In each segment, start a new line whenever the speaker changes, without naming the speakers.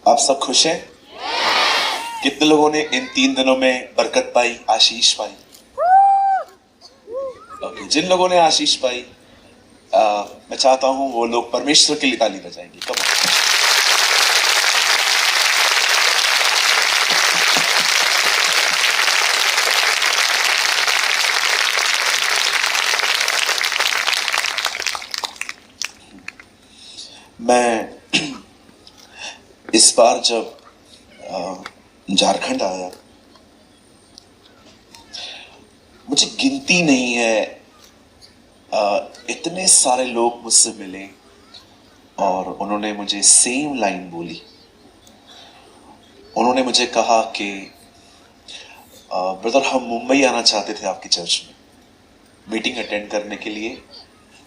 आप सब खुश हैं? कितने लोगों ने इन 3 दिनों में बरकत पाई, आशीष पाई? ओके, जिन लोगों ने आशीष पाई, मैं चाहता हूं वो लोग परमेश्वर के लिए ताली बजाएंगे। Come on. मैं इस बार जब झारखंड आया, मुझे गिनती नहीं है, इतने सारे लोग मुझसे मिले और उन्होंने मुझे सेम लाइन बोली। उन्होंने मुझे कहा कि ब्रदर, हम मुंबई आना चाहते थे आपकी चर्च में मीटिंग अटेंड करने के लिए,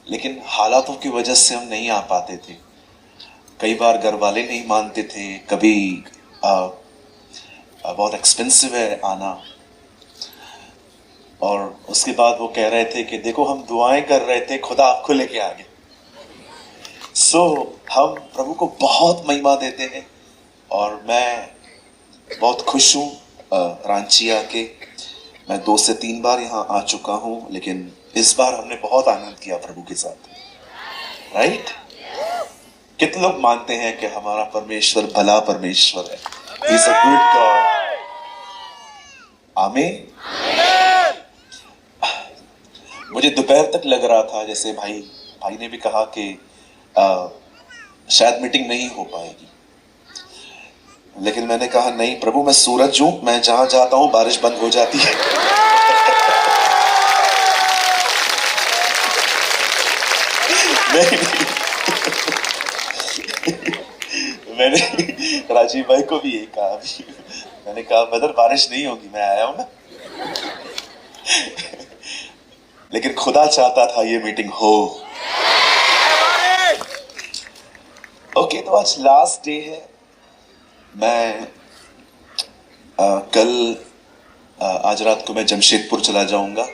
लेकिन हालातों की वजह से हम नहीं आ पाते थे। कई बार घर वाले नहीं मानते थे, कभी बहुत एक्सपेंसिव है आना, और उसके बाद वो कह रहे थे कि देखो, हम दुआएं कर रहे थे, खुदा आपको लेके आ गए। हम प्रभु को बहुत महिमा देते हैं और मैं बहुत खुश हूं रांची आके। मैं 2 से 3 बार यहाँ आ चुका हूं, लेकिन इस बार हमने बहुत आनंद किया प्रभु के साथ, राइट? कितने लोग मानते हैं कि हमारा परमेश्वर भला परमेश्वर है? He is a good God. आमीन। मुझे दोपहर तक लग रहा था जैसे भाई ने भी कहा कि शायद मीटिंग नहीं हो पाएगी, लेकिन मैंने कहा नहीं प्रभु, मैं सूरज हूं, मैं जहां जाता हूं बारिश बंद हो जाती है। मैंने राजीव भाई को भी यही कहा अभी। मैंने कहा ब्रदर, बारिश नहीं होगी, मैं आया हूं ना। लेकिन खुदा चाहता था ये मीटिंग हो। ओके, तो आज लास्ट डे है। मैं आज रात को मैं जमशेदपुर चला जाऊंगा।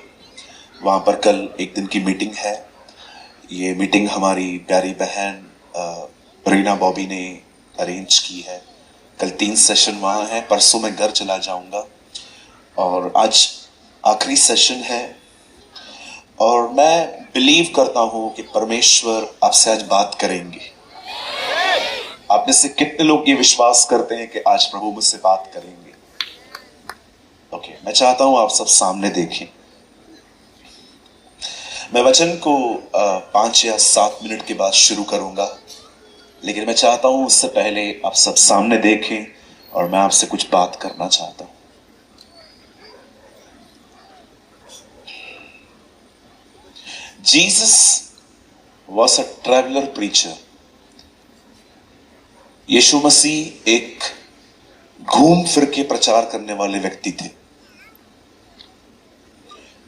वहां पर कल एक दिन की मीटिंग है। ये मीटिंग हमारी प्यारी बहन रीना बॉबी ने अरेंज की है। कल 3 सेशन वहां है, परसों मैं घर चला जाऊंगा और आज आखिरी सेशन है। और मैं बिलीव करता हूं कि परमेश्वर आपसे आज बात करेंगे। आप में से कितने लोग ये विश्वास करते हैं कि आज प्रभु मुझसे बात करेंगे? ओके, मैं चाहता हूं आप सब सामने देखें। मैं वचन को 5 या 7 मिनट के बाद शुरू करूंगा, लेकिन मैं चाहता हूं उससे पहले आप सब सामने देखें और मैं आपसे कुछ बात करना चाहता हूं। Jesus was a traveler preacher. यीशु मसीह एक घूम फिर के प्रचार करने वाले व्यक्ति थे।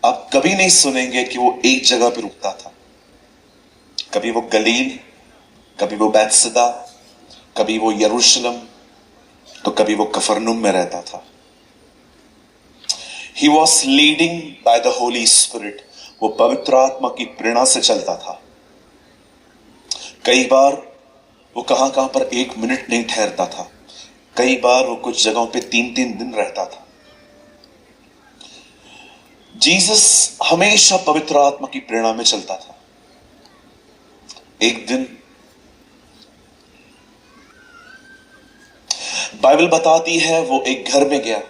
आप कभी नहीं सुनेंगे कि वो एक जगह पे रुकता था। कभी वो गलील, कभी वो बैतसदा, कभी वो यरूशलेम, तो कभी वो कफरनूम में रहता था। He was leading by the Holy Spirit. वो पवित्र आत्मा की प्रेरणा से चलता था। कई बार वो कहां कहां पर 1 मिनट नहीं ठहरता था। कई बार वो कुछ जगहों पे 3-3 दिन रहता था। जीसस हमेशा पवित्र आत्मा की प्रेरणा में चलता था। एक दिन बाइबल बताती है वो एक घर में गया,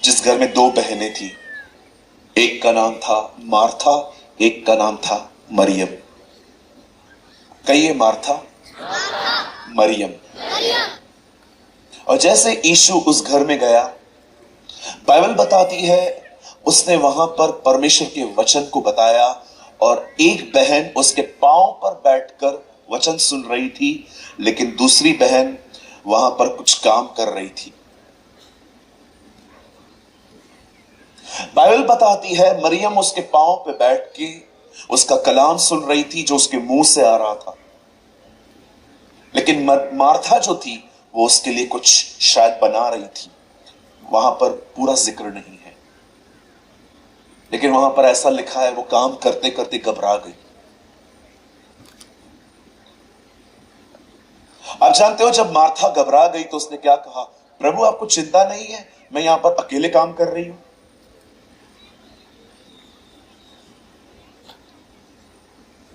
जिस घर में 2 बहनें थी। एक का नाम था मार्था, एक का नाम था मरियम। कहिए मार्था, मरियम। और जैसे यीशु उस घर में गया, बाइबल बताती है उसने वहां पर परमेश्वर के वचन को बताया और एक बहन उसके पांव पर बैठकर वचन सुन रही थी, लेकिन दूसरी बहन वहां पर कुछ काम कर रही थी। बाइबल बताती है मरियम उसके पांव पे बैठ के उसका कलाम सुन रही थी जो उसके मुंह से आ रहा था, लेकिन मार्था जो थी वो उसके लिए कुछ शायद बना रही थी। वहां पर पूरा जिक्र नहीं है, लेकिन वहां पर ऐसा लिखा है वो काम करते करते घबरा गई। आप जानते हो जब मार्था घबरा गई तो उसने क्या कहा? प्रभु आपको चिंता नहीं है, मैं यहां पर अकेले काम कर रही हूं।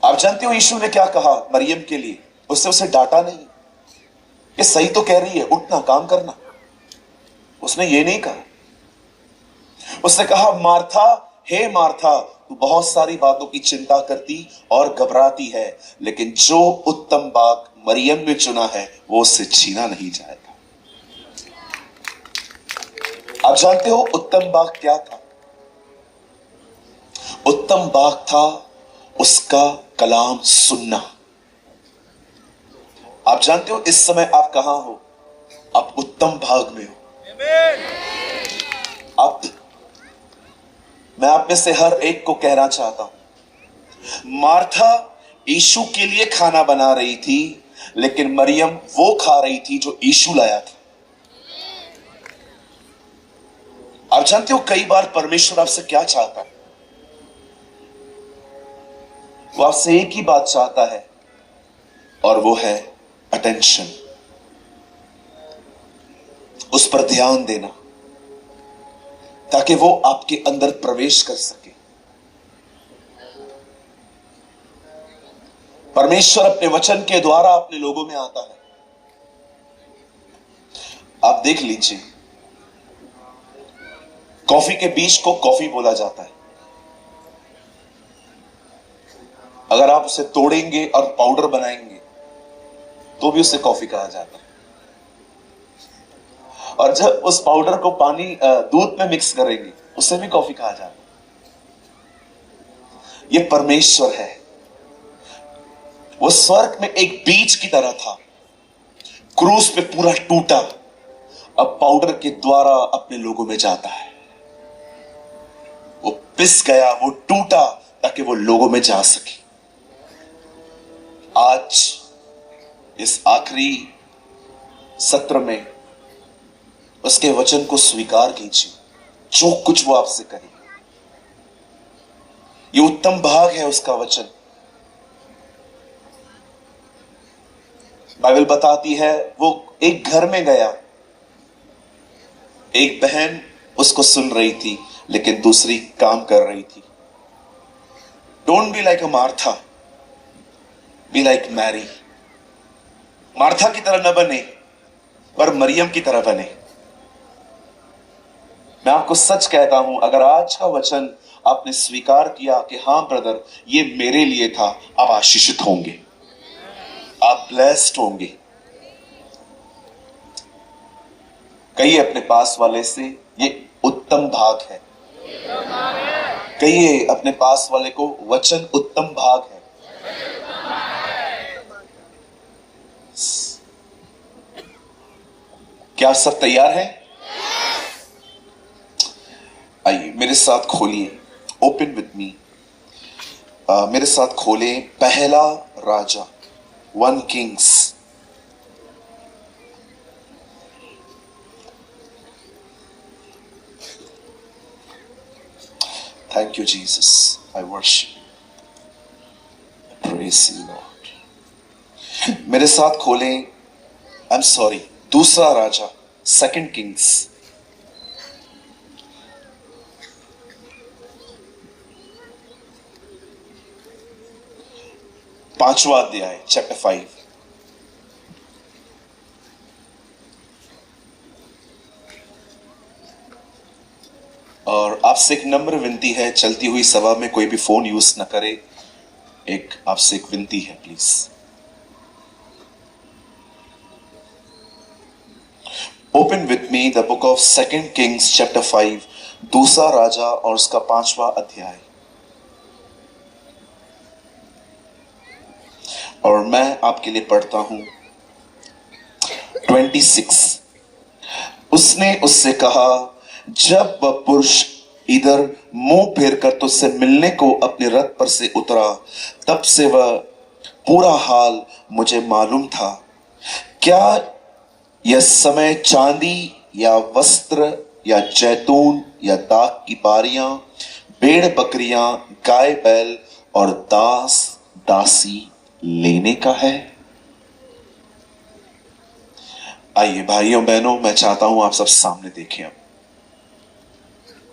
आप जानते हो यीशु ने क्या कहा मरियम के लिए? उसने उसे डांटा नहीं, ये सही तो कह रही है, उठना काम करना। उसने ये नहीं कहा। उसने कहा मार्था, हे मार्था, तू बहुत सारी बातों की चिंता करती और घबराती है, लेकिन जो उत्तम भाग मरियम ने चुना है वो उससे छीना नहीं जाएगा। आप जानते हो उत्तम भाग क्या था? उत्तम भाग था उसका कलाम सुनना। आप जानते हो इस समय आप कहां हो? आप उत्तम भाग में हो। आप, मैं आप में से हर एक को कहना चाहता हूं, मार्था यीशु के लिए खाना बना रही थी, लेकिन मरियम वो खा रही थी जो यीशु लाया था। आप जानते हो कई बार परमेश्वर आपसे क्या चाहता है? वो आपसे एक ही बात चाहता है, और वो है अटेंशन, उस पर ध्यान देना, ताकि वो आपके अंदर प्रवेश कर सके। परमेश्वर अपने वचन के द्वारा अपने लोगों में आता है। आप देख लीजिए, कॉफी के बीज को कॉफी बोला जाता है। अगर आप उसे तोड़ेंगे और पाउडर बनाएंगे तो भी उसे कॉफी कहा जाता है। और जब उस पाउडर को पानी दूध में मिक्स करेंगे उसे भी कॉफी कहा जाता है। यह परमेश्वर है। वो स्वर्ग में एक बीज की तरह था, क्रूस पे पूरा टूटा, अब पाउडर के द्वारा अपने लोगों में जाता है। वो पिस गया, वो टूटा ताकि वो लोगों में जा सके। आज इस आखिरी सत्र में उसके वचन को स्वीकार कीजिए, जो कुछ वो आपसे करे। ये उत्तम भाग है उसका वचन। बाइबल बताती है वो एक घर में गया, एक बहन उसको सुन रही थी लेकिन दूसरी काम कर रही थी। Don't be like a Martha, be like Mary. Martha की तरह न बने पर मरियम की तरह बने। मैं आपको सच कहता हूं, अगर आज का वचन आपने स्वीकार किया कि हां ब्रदर ये मेरे लिए था, आप आशीषित होंगे, आप ब्लेस्ड होंगे। कहिए अपने पास वाले से, ये उत्तम भाग है। कहिए अपने पास वाले को, वचन उत्तम भाग है। क्या आप सब तैयार हैं? आइए मेरे साथ खोलिए, ओपन विथ मी, मेरे साथ खोलें पहला राजा 1 Kings. Thank you, Jesus. I worship you. Praise you, Lord. मेरे साथ खोलें, I'm sorry, दूसरा राजा 2 Kings। पांचवा अध्याय, चैप्टर 5। और आपसे एक नम्र विनती है, चलती हुई सभा में कोई भी फोन यूज न करे। एक आपसे एक विनती है, please. Open with me the book of 2 Kings chapter 5, दूसरा राजा और उसका 5वां अध्याय। और मैं आपके लिए पढ़ता हूं 26। उसने उससे कहा, जब वह पुरुष इधर मुंह फेर कर तुझसे मिलने को अपने रथ पर से उतरा, तब से वह पूरा हाल मुझे मालूम था। क्या यह समय चांदी या वस्त्र या जैतून या दाख की बारियां, भेड़ बकरियां, गाय बैल और दास दासी लेने का है? आइए भाइयों बहनों, मैं चाहता हूं आप सब सामने देखें। अब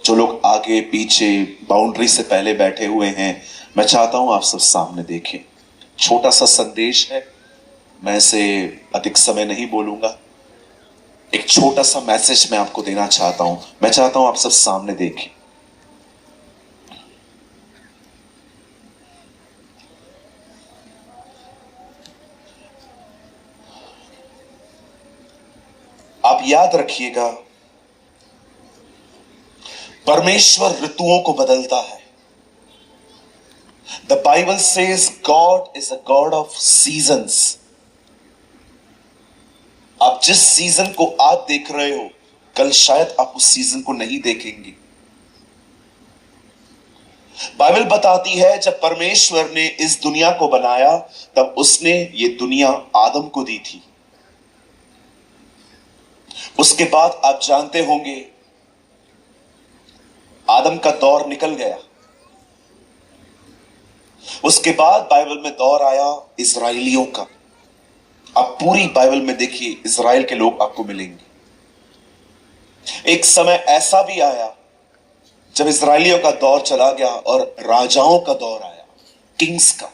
जो लोग आगे पीछे बाउंड्री से पहले बैठे हुए हैं, मैं चाहता हूं आप सब सामने देखें। छोटा सा संदेश है, मैं इसे अधिक समय नहीं बोलूंगा। एक छोटा सा मैसेज मैं आपको देना चाहता हूं। मैं चाहता हूं आप सब सामने देखें। आप याद रखिएगा, परमेश्वर ऋतुओं को बदलता है। The Bible says God is a God of seasons. आप जिस सीजन को आज देख रहे हो, कल शायद आप उस सीजन को नहीं देखेंगे। बाइबल बताती है जब परमेश्वर ने इस दुनिया को बनाया, तब उसने ये दुनिया आदम को दी थी। उसके बाद आप जानते होंगे, आदम का दौर निकल गया। उसके बाद बाइबल में दौर आया इजराइलियों का। आप पूरी बाइबल में देखिए, इजराइल के लोग आपको मिलेंगे। एक समय ऐसा भी आया जब इजराइलियों का दौर चला गया और राजाओं का दौर आया, किंग्स का।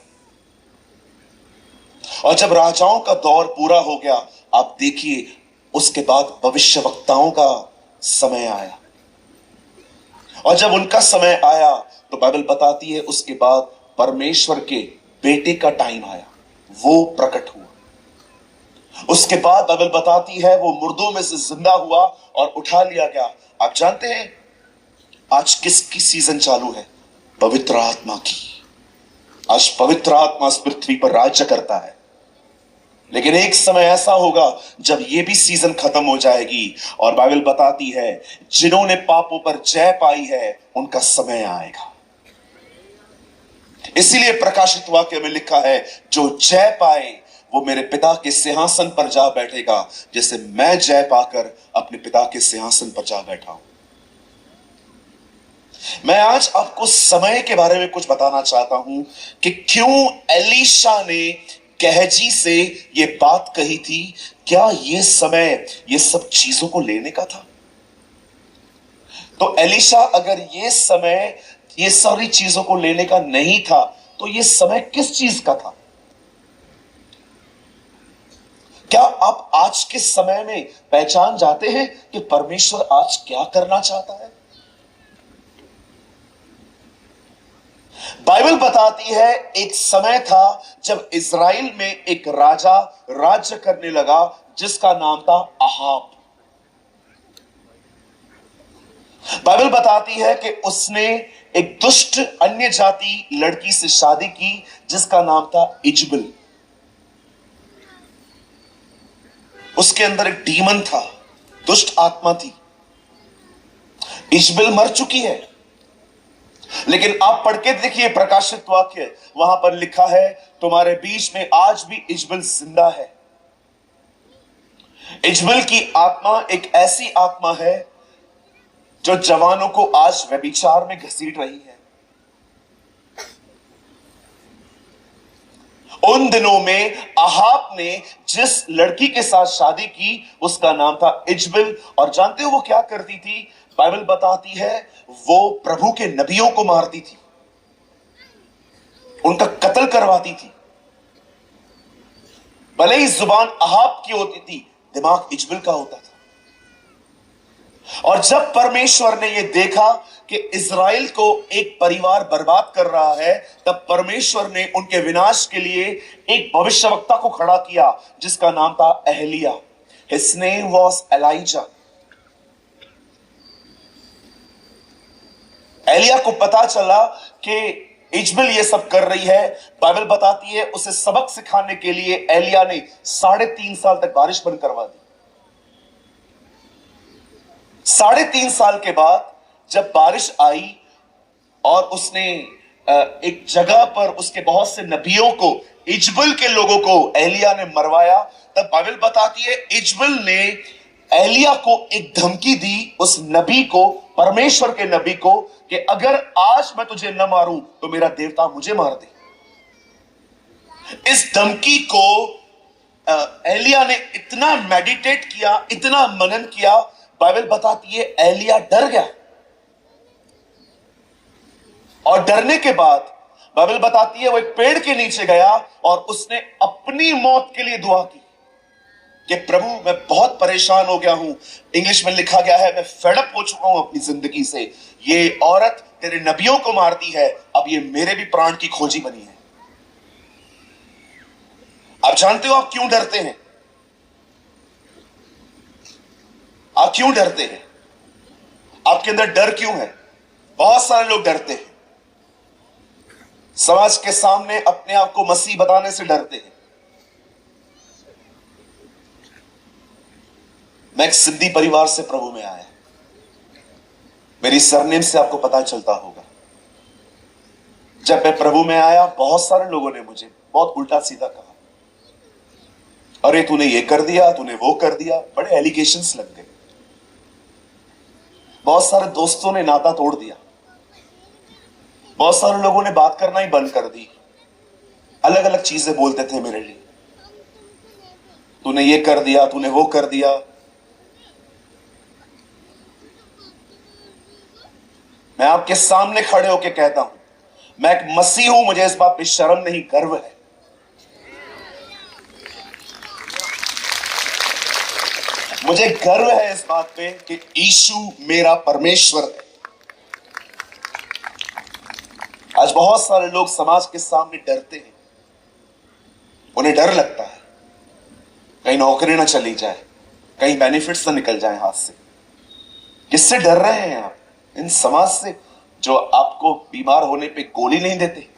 और जब राजाओं का दौर पूरा हो गया, आप देखिए उसके बाद भविष्यवक्ताओं का समय आया। और जब उनका समय आया तो बाइबल बताती है उसके बाद परमेश्वर के बेटे का टाइम आया, वो प्रकट हुआ। उसके बाद बाइबल बताती है वो मुर्दों में से जिंदा हुआ और उठा लिया गया। आप जानते हैं आज किसकी सीजन चालू है? पवित्र आत्मा की। आज पवित्र आत्मा इस पृथ्वी पर राज्य करता है। लेकिन एक समय ऐसा होगा जब यह भी सीजन खत्म हो जाएगी और बाइबल बताती है जिन्होंने पापों पर जय पाई है उनका समय आएगा। इसीलिए प्रकाशित वाक्य में लिखा है जो जय पाए वो मेरे पिता के सिंहासन पर जा बैठेगा, जैसे मैं जय पाकर अपने पिता के सिंहासन पर जा बैठा हूं। मैं आज आपको समय के बारे में कुछ बताना चाहता हूं कि क्यों एलीशा ने गहजी से ये बात कही थी। क्या ये समय ये सब चीजों को लेने का था? तो एलीशा अगर ये समय ये सारी चीजों को लेने का नहीं था, तो ये समय किस चीज का था? क्या आप आज के समय में पहचान जाते हैं कि परमेश्वर आज क्या करना चाहता है? बाइबल बताती है एक समय था जब इज़राइल में एक राजा राज्य करने लगा जिसका नाम था अहाब। बाइबल बताती है कि उसने एक दुष्ट अन्य जाति लड़की से शादी की जिसका नाम था इजबल। उसके अंदर एक डीमन था, दुष्ट आत्मा थी। इजबल मर चुकी है, लेकिन आप पढ़ के देखिए प्रकाशित वाक्य, वहां पर लिखा है तुम्हारे बीच में आज भी इजबल जिंदा है। इजबल की आत्मा एक ऐसी आत्मा है जो जवानों को आज व्यभिचार में घसीट रही है। उन दिनों में अहाब ने जिस लड़की के साथ शादी की उसका नाम था इजबल। और जानते हो वो क्या करती थी? बाइबल बताती है वो प्रभु के नबियों को मारती थी, उनका कत्ल करवाती थी। भले ही जुबान अहाब की होती थी, दिमाग इजबल का होता था। और जब परमेश्वर ने यह देखा कि इज़राइल को एक परिवार बर्बाद कर रहा है, तब परमेश्वर ने उनके विनाश के लिए एक भविष्यवक्ता को खड़ा किया जिसका नाम था Elia. His name was Elijah। Elia को पता चला कि इजबल ये सब कर रही है। बाइबल बताती है उसे सबक सिखाने के लिए एलिया ने 3.5 साल तक बारिश बंद करवा दी। 3.5 साल के बाद जब बारिश आई और उसने एक जगह पर उसके बहुत से नबियों को, इजबल के लोगों को एलिया ने मरवाया, तब बाइबल बताती है इजबल ने एलिया को एक धमकी दी, उस नबी को, परमेश्वर के नबी को, कि अगर आज मैं तुझे न मारूं तो मेरा देवता मुझे मार दे। इस धमकी को एलिया ने इतना मेडिटेट किया, इतना मनन किया, बाइबल बताती है एलिया डर गया। और डरने के बाद बाइबल बताती है वो एक पेड़ के नीचे गया और उसने अपनी मौत के लिए दुआ की कि प्रभु मैं बहुत परेशान हो गया हूं। इंग्लिश में लिखा गया है मैं फेड अप हो चुका हूं अपनी जिंदगी से। ये औरत तेरे नबियों को मारती है, अब ये मेरे भी प्राण की खोजी बनी है। आप जानते हो आप क्यों डरते हैं? आप क्यों डरते हैं? आपके अंदर डर क्यों है? बहुत सारे लोग डरते हैं, समाज के सामने अपने आप को मसीह बताने से डरते हैं। मैं एक सिंधी परिवार से प्रभु में आया, मेरी सरनेम से आपको पता चलता होगा। जब मैं प्रभु में आया बहुत सारे लोगों ने मुझे बहुत उल्टा सीधा कहा, अरे तूने ये कर दिया, तूने वो कर दिया, बड़े एलिगेशंस लग गए। बहुत सारे दोस्तों ने नाता तोड़ दिया, बहुत सारे लोगों ने बात करना ही बंद कर दी, अलग अलग चीजें बोलते थे मेरे लिए, तूने ये कर दिया, तूने वो कर दिया। मैं आपके सामने खड़े होकर कहता हूं, मैं एक मसीह हूं, मुझे इस बात पे शर्म नहीं, गर्व है। मुझे गर्व है इस बात पे कि यीशु मेरा परमेश्वर है। आज बहुत सारे लोग समाज के सामने डरते हैं, उन्हें डर लगता है कहीं नौकरी ना चली जाए, कहीं बेनिफिट्स ना निकल जाए हाथ से। किससे डर रहे हैं आप? इन समाज से जो आपको बीमार होने पे गोली नहीं देते।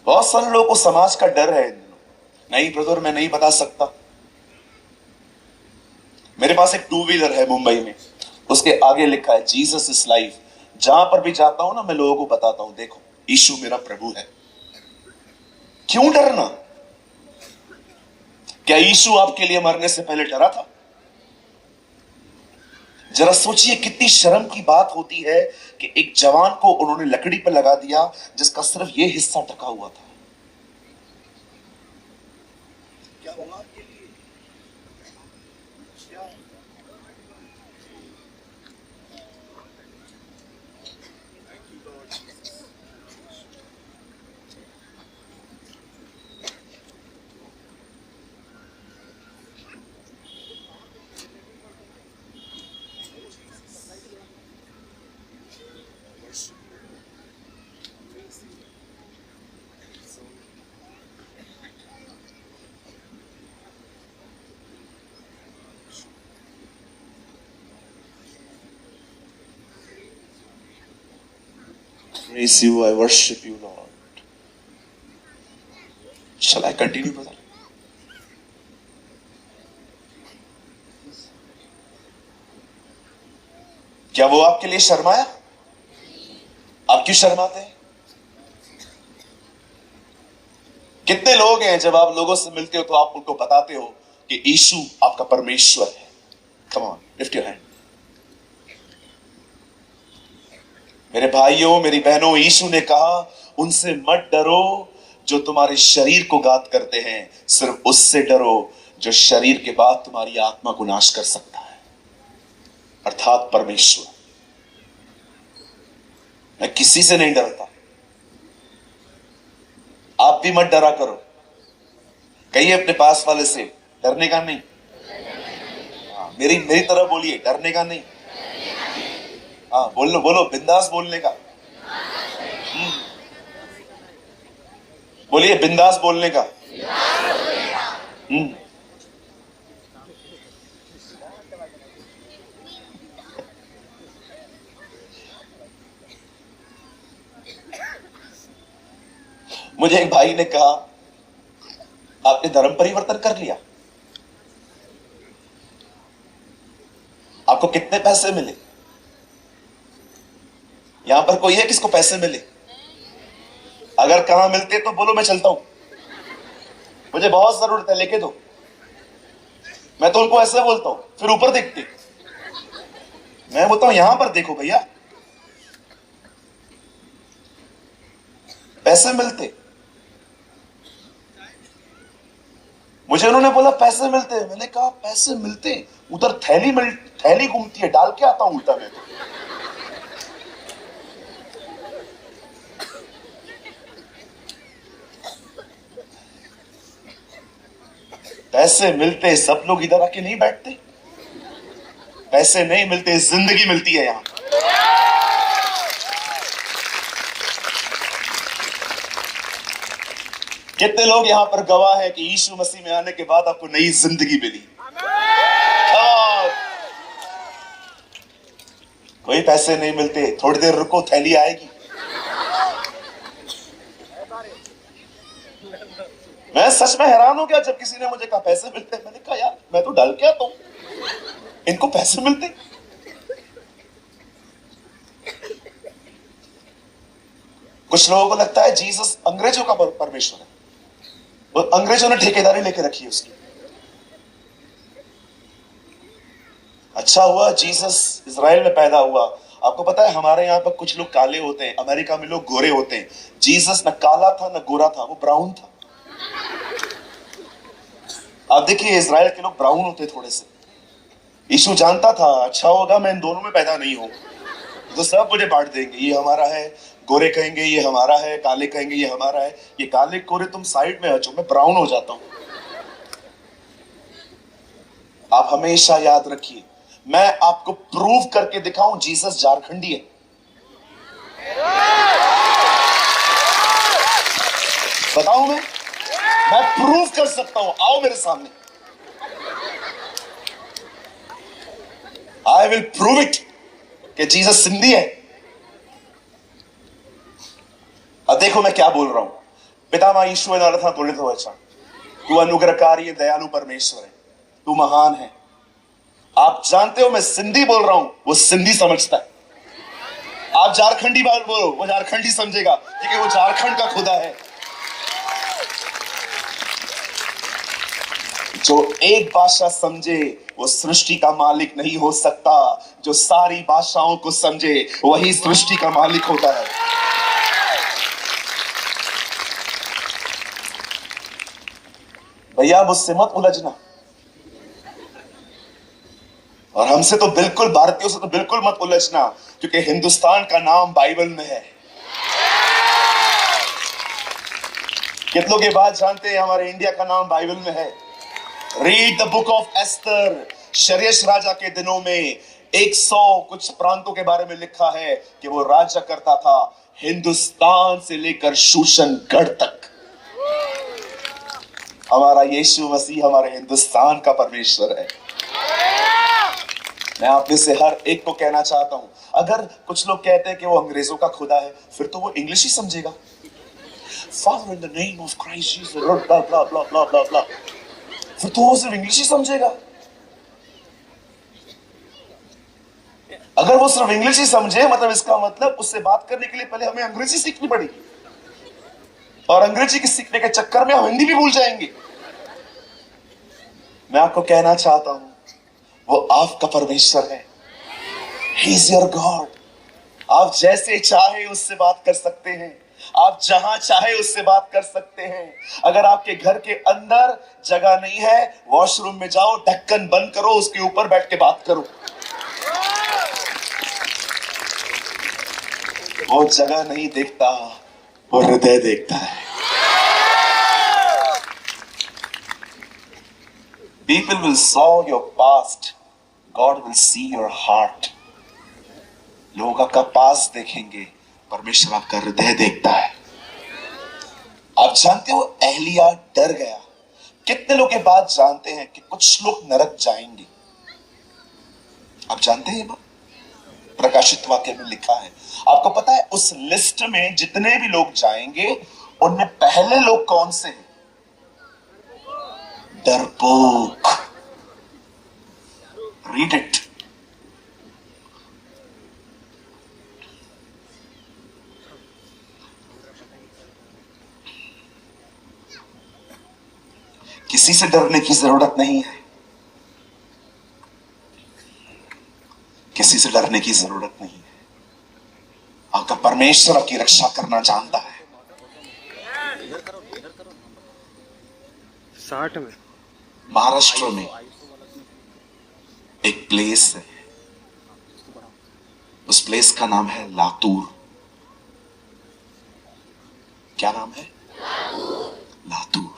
बहुत सारे लोगों को समाज का डर है इन दिनों। नहीं ब्रदर मैं नहीं बता सकता। मेरे पास एक 2 व्हीलर है मुंबई में, उसके आगे लिखा है जीसस इज लाइफ। जहां पर भी जाता हूं ना मैं लोगों को बताता हूं, देखो यीशु मेरा प्रभु है। क्यों डरना? क्या यीशु आपके लिए मरने से पहले डरा था? जरा सोचिए कितनी शर्म की बात होती है कि एक जवान को उन्होंने लकड़ी पर लगा दिया जिसका सिर्फ यह हिस्सा ढका हुआ था। क्या हुआ आपके लिए? Praise you, I worship you, Lord. Shall I continue, brother? क्या वो आपके लिए शर्माया? आप क्यों शर्माते हैं? कितने लोग हैं जब आप लोगों से मिलते हो तो आप उनको बताते हो कि यीशु आपका परमेश्वर है? Come on, lift your hand. मेरे भाइयों मेरी बहनों, यीशु ने कहा उनसे मत डरो जो तुम्हारे शरीर को घात करते हैं, सिर्फ उससे डरो जो शरीर के बाद तुम्हारी आत्मा को नाश कर सकता है, अर्थात परमेश्वर। मैं किसी से नहीं डरता, आप भी मत डरा करो। कहिए अपने पास वाले से, डरने का नहीं। मेरी मेरी तरह बोलिए, डरने का नहीं। हाँ बोलो बोलो, बिंदास बोलने का। बोलिए बिंदास बोलने का। मुझे एक भाई ने कहा आपने धर्म परिवर्तन कर लिया, आपको कितने पैसे मिले? यहां पर कोई है किसको पैसे मिले? अगर कहां मिलते तो बोलो मैं चलता हूं, मुझे बहुत जरूरत है, लेके दो। मैं तो उनको ऐसे बोलता हूं, फिर ऊपर देखते। मैं बोलता हूं यहां पर देखो भैया, पैसे मिलते। मुझे उन्होंने बोला पैसे मिलते हैं, मैंने कहा पैसे मिलते हैं? उधर थैली घूमती है, डाल के आता हूं उल्टा मैं। पैसे मिलते सब लोग इधर आके नहीं बैठते। पैसे नहीं मिलते, जिंदगी मिलती है यहां। कितने लोग यहां पर गवाह है कि यीशु मसीह में आने के बाद आपको नई जिंदगी मिली। कोई पैसे नहीं मिलते, थोड़ी देर रुको थैली आएगी। मैं सच में हैरान हो गया जब किसी ने मुझे कहा पैसे मिलते। मैंने कहा यार मैं तो डाल के आता हूं, इनको पैसे मिलते। कुछ लोगों को लगता है जीसस अंग्रेजों का परमेश्वर है, और अंग्रेजों ने ठेकेदारी लेके रखी है उसकी। अच्छा हुआ जीसस इजराइल में पैदा हुआ। आपको पता है हमारे यहाँ पर कुछ लोग काले होते हैं, अमेरिका में लोग गोरे होते हैं। जीसस न काला था न गोरा था, वो ब्राउन था। आप देखिए इजराइल के लोग ब्राउन होते थोड़े से। यीशु जानता था अच्छा होगा मैं इन दोनों में पैदा नहीं हूं, तो सब मुझे बांट देंगे। ये हमारा है, गोरे कहेंगे ये हमारा है, काले कहेंगे ये हमारा है। ये काले गोरे तुम साइड में हटो, मैं ब्राउन हो जाता हूं। आप हमेशा याद रखिए, मैं आपको प्रूव करके दिखाऊं जीसस झारखंडी है। बताऊं मैं प्रूव कर सकता हूं, आओ मेरे सामने। आई विल प्रूव इट कि जीसस सिंधी है। अब देखो मैं क्या बोल रहा हूं। पितामह ईश्वर नारथा तुलित हो अच्छा, तू अनुग्रहकारी दयालु परमेश्वर है, तू महान है। आप जानते हो मैं सिंधी बोल रहा हूं, वो सिंधी समझता है। आप झारखंडी बात बोलो, वो झारखंडी समझेगा क्योंकि वो झारखंड का खुदा है। जो एक भाषा समझे वो सृष्टि का मालिक नहीं हो सकता। जो सारी भाषाओं को समझे वही सृष्टि का मालिक होता है। भैया मुझसे मत उलझना, और हमसे तो बिल्कुल, भारतीयों से तो बिल्कुल मत उलझना, क्योंकि हिंदुस्तान का नाम बाइबल में है। कितनों के बाद जानते हैं हमारे इंडिया का नाम बाइबल में है। Read the book of Esther. शरेश राजा के दिनों में 100 कुछ प्रांतों के बारे में लिखा है कि वो राज्य करता था हिंदुस्तान से लेकर शूशनगढ़ तक। हमारा यीशु मसीह हमारे हिंदुस्तान का परमेश्वर है। मैं आप में से हर एक को कहना चाहता हूं, अगर कुछ लोग कहते हैं कि वो अंग्रेजों का खुदा है, फिर तो वो इंग्लिश ही समझेगा। Father in the name of Christ Jesus, blah blah blah blah blah blah, फिर तो वो सिर्फ इंग्लिश ही समझेगा। अगर वो सिर्फ इंग्लिश ही समझे, मतलब इसका मतलब उससे बात करने के लिए पहले हमें अंग्रेजी सीखनी पड़ेगी, और अंग्रेजी की सीखने के चक्कर में हम हिंदी भी भूल जाएंगे। मैं आपको कहना चाहता हूं वो आपका परमेश्वर है। He is your God। आप जैसे चाहे उससे बात कर सकते हैं, आप जहां चाहे उससे बात कर सकते हैं। अगर आपके घर के अंदर जगह नहीं है, वॉशरूम में जाओ, ढक्कन बंद करो, उसके ऊपर बैठ के बात करो। वो जगह नहीं देखता, वो हृदय देखता है। People will saw your past, God will see your heart। लोग आपका पास देखेंगे, परमेश्वर आपका हृदय देखता है। आप जानते हो एलिया डर गया। कितने लोग के बाद जानते हैं कि कुछ लोग नरक जाएंगे? आप जानते हैं ये बात? प्रकाशित वाक्य में लिखा है। आपको पता है उस लिस्ट में जितने भी लोग जाएंगे उनमें पहले लोग कौन से हैं? डरपोक। Read it. किसी से डरने की जरूरत नहीं है, किसी से डरने की जरूरत नहीं है। आपका परमेश्वर आपकी रक्षा करना जानता है।
60 में
महाराष्ट्र में एक प्लेस है, उस प्लेस का नाम है लातूर। क्या नाम है? लातूर।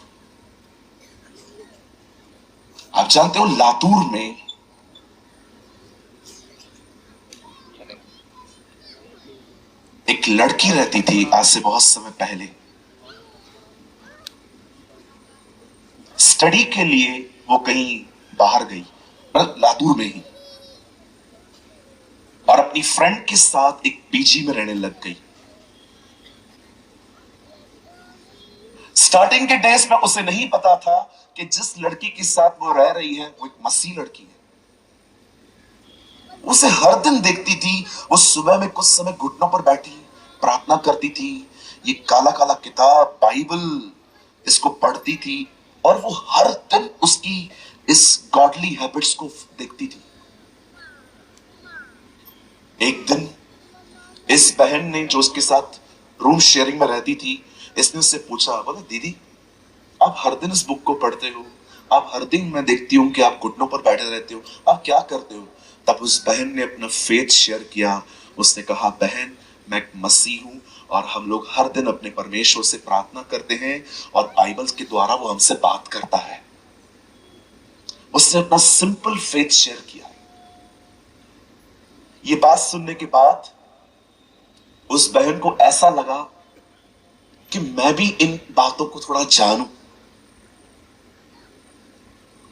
आप जानते हो लातूर में एक लड़की रहती थी आज से बहुत समय पहले। स्टडी के लिए वो कहीं बाहर गई, लातूर में ही, और अपनी फ्रेंड के साथ एक पीजी में रहने लग गई। स्टार्टिंग के डेज में उसे नहीं पता था कि जिस लड़की के साथ वो रह रही है वो एक मसीह लड़की है। उसे हर दिन देखती थी, वो सुबह में कुछ समय घुटनों पर बैठी प्रार्थना करती थी, ये काला काला किताब बाइबल इसको पढ़ती थी, और वो हर दिन उसकी इस गॉडली हैबिट्स को देखती थी। एक दिन इस बहन ने, जो उसके साथ रूम शेयरिंग में रहती थी, इसने उससे पूछा, बोला दीदी आप हर दिन इस बुक को पढ़ते हो, आप हर दिन मैं देखती हूं कि आप घुटनों पर बैठे रहते हो, आप क्या करते हो? तब उस बहन ने अपना फेथ शेयर किया। उसने कहा, बहन मैं एक मसीह हूं और हम लोग हर दिन अपने परमेश्वर से प्रार्थना करते हैं और बाइबल के द्वारा वो हमसे बात करता है। उसने अपना सिंपल फेथ शेयर किया। ये बात सुनने के बाद उस बहन को ऐसा लगा कि मैं भी इन बातों को थोड़ा जानूं,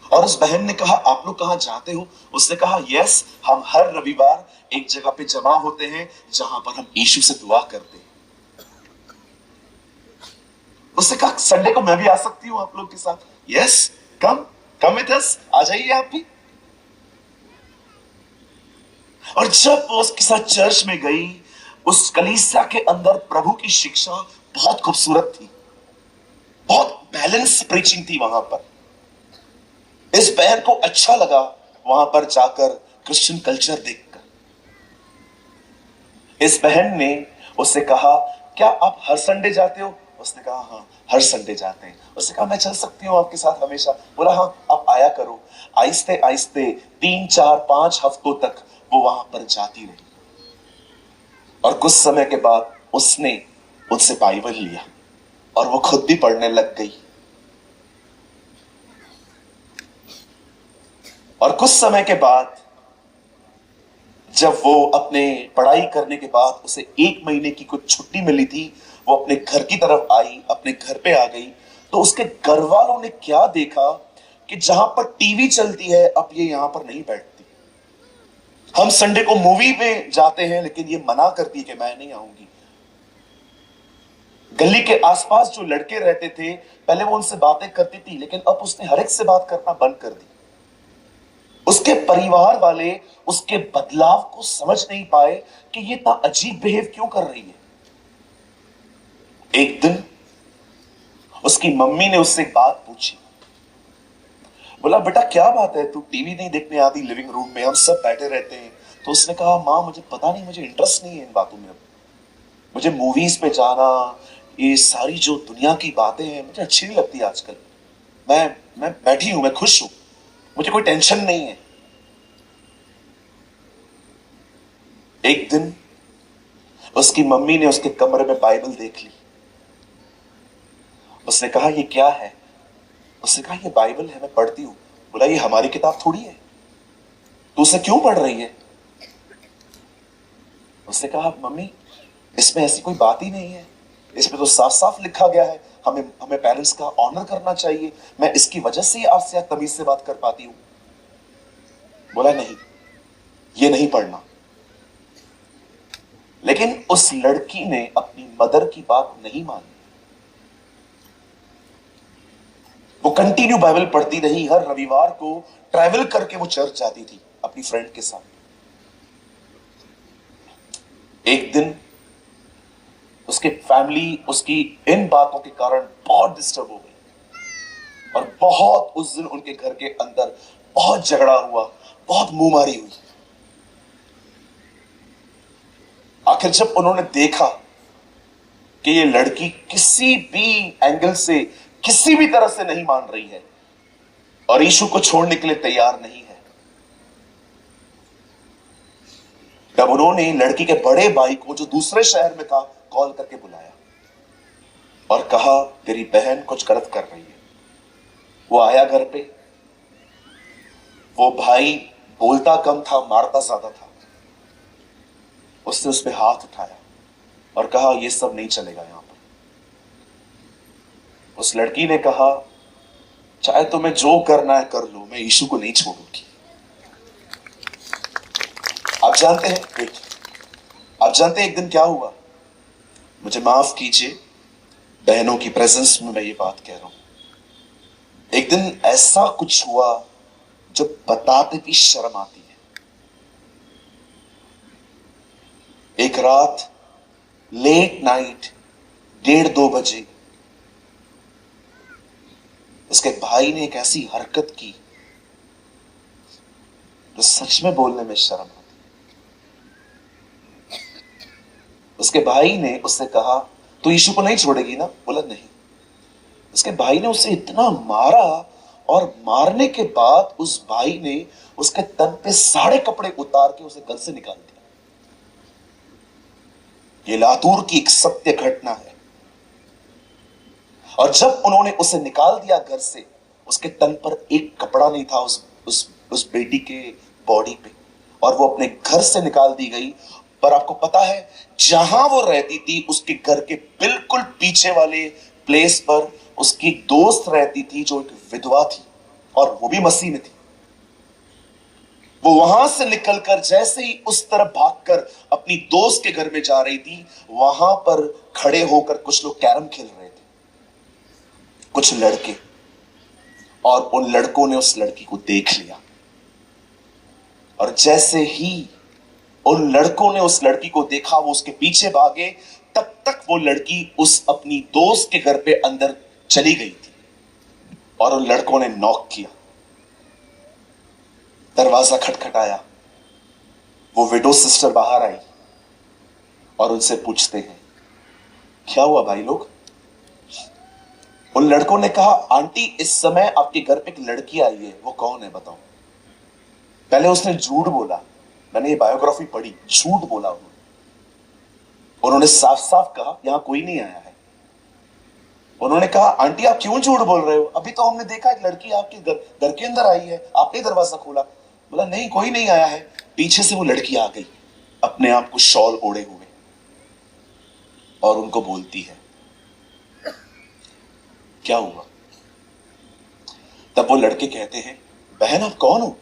और उस बहन ने कहा, आप लोग कहां जाते हो? उसने कहा, यस, हम हर रविवार एक जगह पे जमा होते हैं जहां पर हम यीशु से दुआ करते हैं। उसने कहा, संडे को मैं भी आ सकती हूं आप लोग के साथ? यस, कम विद अस, आ जाइए आप भी। और जब वो उसके साथ चर्च में गई, उस कलीसिया के अंदर प्रभु की शिक्षा बहुत खूबसूरत थी, बहुत बैलेंस प्रीचिंग थी वहां पर। इस बहन को अच्छा लगा वहां पर जाकर क्रिश्चियन कल्चर देखकर। इस बहन ने उससे कहा, क्या आप हर संडे जाते हो? उसने कहा, हाँ हर संडे जाते हैं। उसने कहा, मैं चल सकती हूँ आपके साथ हमेशा? बोला, हाँ आप आया करो। आहिस्ते आहिस्ते 3 4 5 हफ्तों तक वो वहां पर जाती रही, और कुछ समय के बाद उसने उनसे बाइबल लिया और वो खुद भी पढ़ने लग गई। और कुछ समय के बाद जब वो अपने पढ़ाई करने के बाद उसे 1 महीने की कुछ छुट्टी मिली थी, वो अपने घर की तरफ आई, अपने घर पे आ गई, तो उसके घर वालों ने क्या देखा कि जहां पर टीवी चलती है अब ये यहां पर नहीं बैठती। हम संडे को मूवी में जाते हैं लेकिन ये मना करती है कि मैं नहीं आऊंगी। गली के आसपास जो लड़के रहते थे, पहले वो उनसे बातें करती थी, लेकिन अब उसने हर एक से बात करना बंद कर दी। उसके परिवार वाले उसके बदलाव को समझ नहीं पाए कि ये इतना अजीब बिहेव क्यों कर रही है। एक दिन उसकी मम्मी ने उससे एक बात पूछी। बोला, बेटा क्या बात है, तू टीवी नहीं देखने आती लिविंग रूम में, हम सब बैठे रहते हैं? तो उसने कहा, मां मुझे पता नहीं, मुझे इंटरेस्ट नहीं है इन बातों में। अब मुझे मूवीज पे जाना, ये सारी जो दुनिया की बातें हैं मुझे अच्छी नहीं लगती आजकल। मैं बैठी हूं, मैं खुश हूं, मुझे कोई टेंशन नहीं है। एक दिन उसकी मम्मी ने उसके कमरे में बाइबल देख ली। उसने कहा, ये क्या है? उसने कहा, ये बाइबल है, मैं पढ़ती हूं। बोला, ये हमारी किताब थोड़ी है, तू उसे क्यों पढ़ रही है? उसने कहा, मम्मी इसमें ऐसी कोई बात ही नहीं है, इसमें तो साफ साफ लिखा गया है हमें पेरेंट्स का ऑनर करना चाहिए, मैं इसकी वजह से ही आपसे तमीज से बात कर पाती हूं। बोला, नहीं ये नहीं पढ़ना। लेकिन उस लड़की ने अपनी मदर की बात नहीं मानी। वो कंटिन्यू बाइबल पढ़ती रही। हर रविवार को ट्रैवल करके वो चर्च जाती थी अपनी फ्रेंड के साथ। एक दिन उसके फैमिली उसकी इन बातों के कारण बहुत डिस्टर्ब हो गई, और बहुत उस दिन उनके घर के अंदर बहुत झगड़ा हुआ, बहुत मुंहमारी हुई। आखिर जब उन्होंने देखा कि ये लड़की किसी भी एंगल से, किसी भी तरह से नहीं मान रही है, और यीशु को छोड़ने के लिए तैयार नहीं है। तब उन्होंने लड़की के बड़े भाई को, जो दूसरे शहर में था, कॉल करके बुलाया और कहा, तेरी बहन कुछ गलत कर रही है। वो आया घर पे। वो भाई बोलता कम था, मारता ज्यादा था। उसने उस पे हाथ उठाया और कहा, यह सब नहीं चलेगा यहां पर। उस लड़की ने कहा, चाहे तुम्हें जो करना है कर लो, मैं यीशु को नहीं छोड़ूंगी। आप जानते हैं, आप जानते हैं एक दिन क्या हुआ? मुझे माफ कीजिए, बहनों की प्रेजेंस में मैं ये बात कह रहा हूं। एक दिन ऐसा कुछ हुआ जो बताते भी शर्म आती है। एक रात लेट नाइट 1:30-2 बजे उसके भाई ने एक ऐसी हरकत की जो सच में बोलने में शर्म आती। उसके भाई ने उससे कहा, तू यीशु को नहीं छोड़ेगी ना? बोला नहीं। उसके भाई ने उसे इतना मारा और मारने के बाद उस भाई ने उसके तन पे सारे कपड़े उतार के उसे घर से निकाल दिया। ये लातूर की एक सत्य घटना है। और जब उन्होंने उसे निकाल दिया घर से, उसके तन पर एक कपड़ा नहीं था उस बेटी के बॉडी पे, और वो अपने घर से निकाल दी गई। पर आपको पता है, जहां वो रहती थी उसके घर के बिल्कुल पीछे वाले प्लेस पर उसकी दोस्त रहती थी, जो एक विधवा थी और वो भी मसीह में थी। वो वहां से निकलकर जैसे ही उस तरफ भागकर अपनी दोस्त के घर में जा रही थी, वहां पर खड़े होकर कुछ लोग कैरम खेल रहे थे, कुछ लड़के। और उन लड़कों ने उस लड़की को देख लिया, और जैसे ही उन लड़कों ने उस लड़की को देखा, वो उसके पीछे भागे। तब तक वो लड़की उस अपनी दोस्त के घर पे अंदर चली गई थी, और उन लड़कों ने नॉक किया, दरवाजा खटखटाया। वो विडो सिस्टर बाहर आई और उनसे पूछते हैं, क्या हुआ भाई लोग? उन लड़कों ने कहा, आंटी इस समय आपके घर पे एक लड़की आई है। वो कौन है बताओ? पहले उसने झूठ बोला, मैंने ये बायोग्राफी पढ़ी, झूठ बोला उन्होंने साफ साफ कहा, यहां कोई नहीं आया है। उन्होंने कहा, आंटी आप क्यों झूठ बोल रहे हो? अभी तो हमने देखा एक लड़की आपके घर के अंदर आई है, आपने दरवाजा खोला। बोला नहीं, कोई नहीं आया है। पीछे से वो लड़की आ गई, अपने आप को शॉल ओढ़े हुए, और उनको बोलती है, क्या हुआ? तब वो लड़के कहते हैं, बहन आप कौन हो?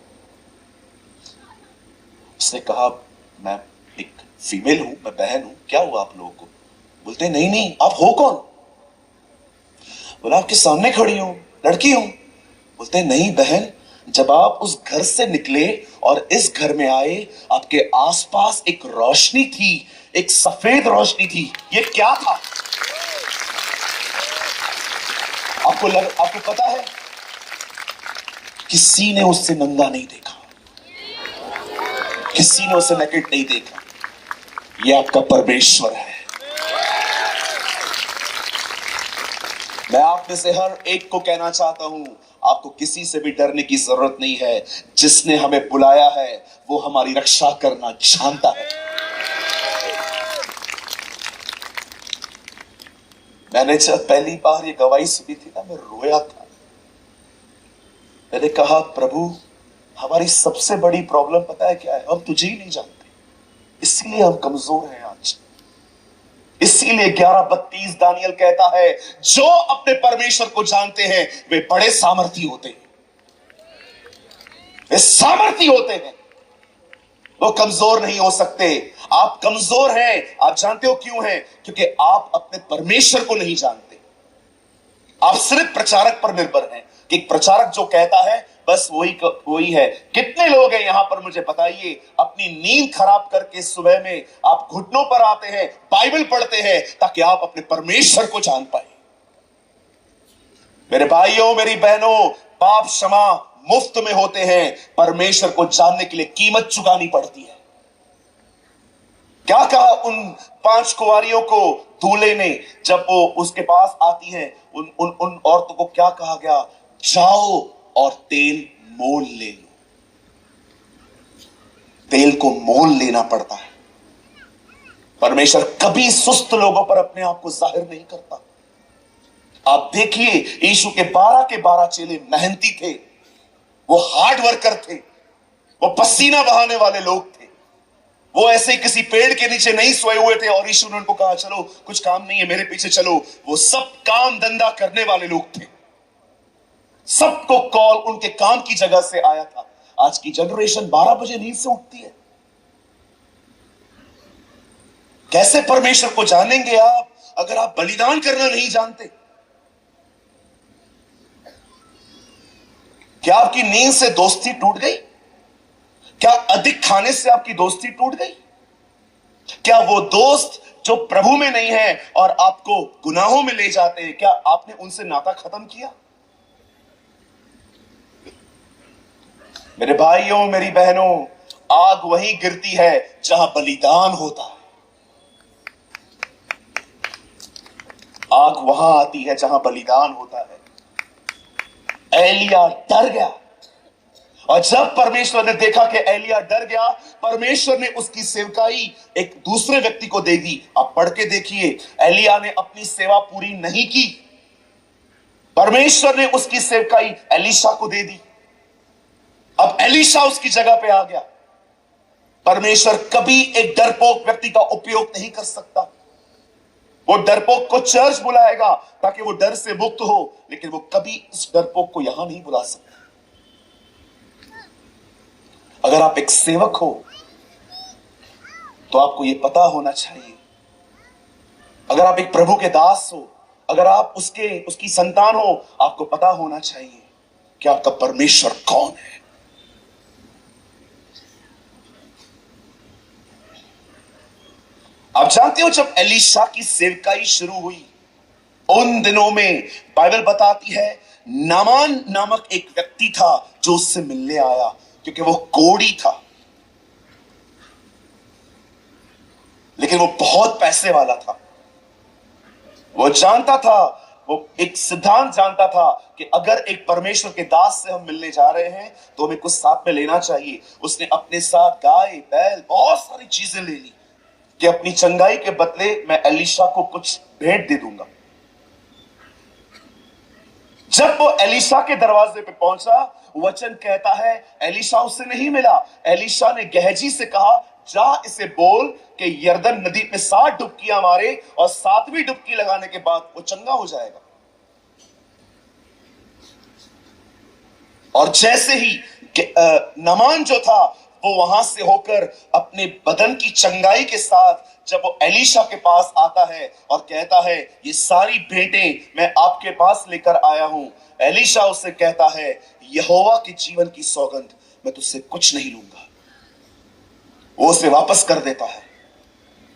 उसने कहा, मैं एक फीमेल हूं, मैं बहन हूं, क्या हुआ आप लोगों को? बोलते नहीं नहीं, आप हो कौन? बोला आपके सामने खड़ी हूं, लड़की हूं। बोलते नहीं बहन, जब आप उस घर से निकले और इस घर में आए, आपके आसपास एक रोशनी थी, एक सफेद रोशनी थी। ये क्या था? आपको पता है, किसी ने उससे नंगा नहीं देखा, किसी ने उसे नेकेड नहीं देखा। ये आपका परमेश्वर है। मैं आप में से हर एक को कहना चाहता हूं, आपको किसी से भी डरने की जरूरत नहीं है। जिसने हमें बुलाया है वो हमारी रक्षा करना जानता है। मैंने जब पहली बार ये गवाही सुनी थी ना, मैं रोया था। मैंने कहा, प्रभु हमारी सबसे बड़ी प्रॉब्लम पता है क्या है? हम तुझे ही नहीं जानते, इसीलिए हम कमजोर हैं आज। इसीलिए 11:32 दानियल कहता है, जो अपने परमेश्वर को जानते हैं वे बड़े सामर्थी होते हैं। वे सामर्थी होते हैं, वो कमजोर नहीं हो सकते। आप कमजोर हैं, आप जानते हो क्यों हैं? क्योंकि आप अपने परमेश्वर को नहीं जानते। आप सिर्फ प्रचारक पर निर्भर हैं कि प्रचारक जो कहता है बस वही है। कितने लोग हैं यहां पर, मुझे बताइए, अपनी नींद खराब करके सुबह में आप घुटनों पर आते हैं, बाइबल पढ़ते हैं, ताकि आप अपने परमेश्वर को जान पाए। मेरे भाइयों, मेरी बहनों, पाप क्षमा मुफ्त में होते हैं, परमेश्वर को जानने के लिए कीमत चुकानी पड़ती है। क्या कहा उन 5 कुंवारियों को दूल्हे ने जब वो उसके पास आती है? उन औरतों को क्या कहा गया? जाओ और तेल मोल ले लो। तेल को मोल लेना पड़ता है। परमेश्वर कभी सुस्त लोगों पर अपने आप को जाहिर नहीं करता। आप देखिए, यीशु के 12 चेले मेहनती थे, वो हार्ड वर्कर थे, वो पसीना बहाने वाले लोग थे। वो ऐसे ही किसी पेड़ के नीचे नहीं सोए हुए थे और यीशु ने उनको कहा चलो कुछ काम नहीं है मेरे पीछे चलो। वो सब काम धंधा करने वाले लोग थे। सबको कॉल उनके काम की जगह से आया था। आज की जनरेशन 12 बजे नींद से उठती है। कैसे परमेश्वर को जानेंगे आप अगर आप बलिदान करना नहीं जानते? क्या आपकी नींद से दोस्ती टूट गई? क्या अधिक खाने से आपकी दोस्ती टूट गई? क्या वो दोस्त जो प्रभु में नहीं है और आपको गुनाहों में ले जाते हैं, क्या आपने उनसे नाता खत्म किया? मेरे भाइयों, मेरी बहनों, आग वहीं गिरती है जहां बलिदान होता है। आग वहां आती है जहां बलिदान होता है। एलिया डर गया, और जब परमेश्वर ने देखा कि एलिया डर गया, परमेश्वर ने उसकी सेवकाई एक दूसरे व्यक्ति को दे दी। आप पढ़ के देखिए, एलिया ने अपनी सेवा पूरी नहीं की, परमेश्वर ने उसकी सेवकाई एलीशा को दे दी। अब एलीशा उसकी जगह पे आ गया। परमेश्वर कभी एक डरपोक व्यक्ति का उपयोग नहीं कर सकता। वो डरपोक को चर्च बुलाएगा ताकि वो डर से मुक्त हो, लेकिन वो कभी इस डरपोक को यहां नहीं बुला सकता। अगर आप एक सेवक हो तो आपको यह पता होना चाहिए, अगर आप एक प्रभु के दास हो, अगर आप उसकी संतान हो, आपको पता होना चाहिए कि आपका परमेश्वर कौन है। आप जानते हो, जब एलीशा की सेवकाई शुरू हुई, उन दिनों में बाइबल बताती है नामान नामक एक व्यक्ति था जो उससे मिलने आया, क्योंकि वो कोढ़ी था, लेकिन वो बहुत पैसे वाला था। वो जानता था, वो एक सिद्धांत जानता था कि अगर एक परमेश्वर के दास से हम मिलने जा रहे हैं तो हमें कुछ साथ में लेना चाहिए। उसने अपने साथ गाय, बैल, बहुत सारी चीजें ले ली कि अपनी चंगाई के बदले मैं एलीशा को कुछ भेंट दे दूंगा। जब वो एलीशा के दरवाजे पे पहुंचा, वचन कहता है एलीशा उससे नहीं मिला। एलीशा ने गहजी से कहा, जा इसे बोल कि यरदन नदी में 7 डुबकियां मारे और 7वीं डुबकी लगाने के बाद वो चंगा हो जाएगा। और जैसे ही नामान जो था वो वहां से होकर अपने बदन की चंगाई के साथ जब वो एलीशा के पास आता है और कहता है ये सारी भेंटें मैं आपके पास लेकर आया हूं, एलीशा उससे कहता है यहोवा के जीवन की सौगंध, मैं तुझसे कुछ नहीं लूंगा। वो उसे वापस कर देता है,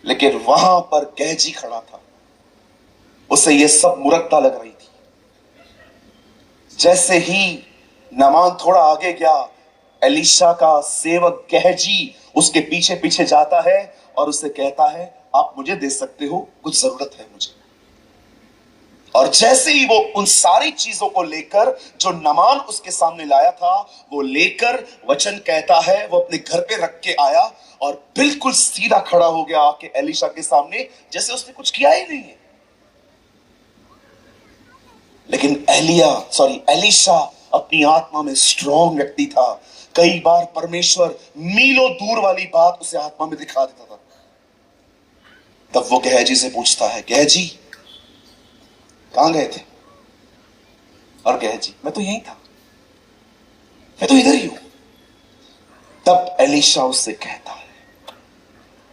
लेकिन वहां पर गहजी खड़ा था, उसे ये सब मुरक्ता लग रही थी। जैसे ही नामान थोड़ा आगे गया, एलीशा का सेवक गहजी उसके पीछे पीछे जाता है और उसे कहता है आप मुझे दे सकते हो, कुछ जरूरत है मुझे। और जैसे ही वो उन सारी चीजों को लेकर जो नामान उसके सामने लाया था वो लेकर, वचन कहता है वो अपने घर पे रख के आया और बिल्कुल सीधा खड़ा हो गया आके एलीशा के सामने, जैसे उसने कुछ किया ही नहीं है। लेकिन एलीशा अपनी आत्मा में स्ट्रॉन्ग व्यक्ति था। कई बार परमेश्वर मीलों दूर वाली बात उसे आत्मा में दिखा देता था। तब वो गहजी से पूछता है, गहजी कहां गए थे? और गहजी, मैं तो यहीं था, मैं तो इधर ही हूं। तब एलीशा उससे कहता है,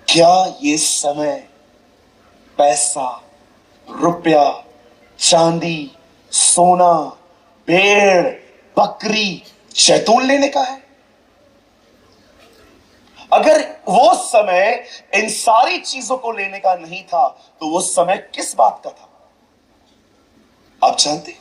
क्या ये समय पैसा, रुपया, चांदी, सोना, भेड़, बकरी, जैतून लेने का है? अगर वो समय इन सारी चीजों को लेने का नहीं था तो वो समय किस बात का था? आप जानते,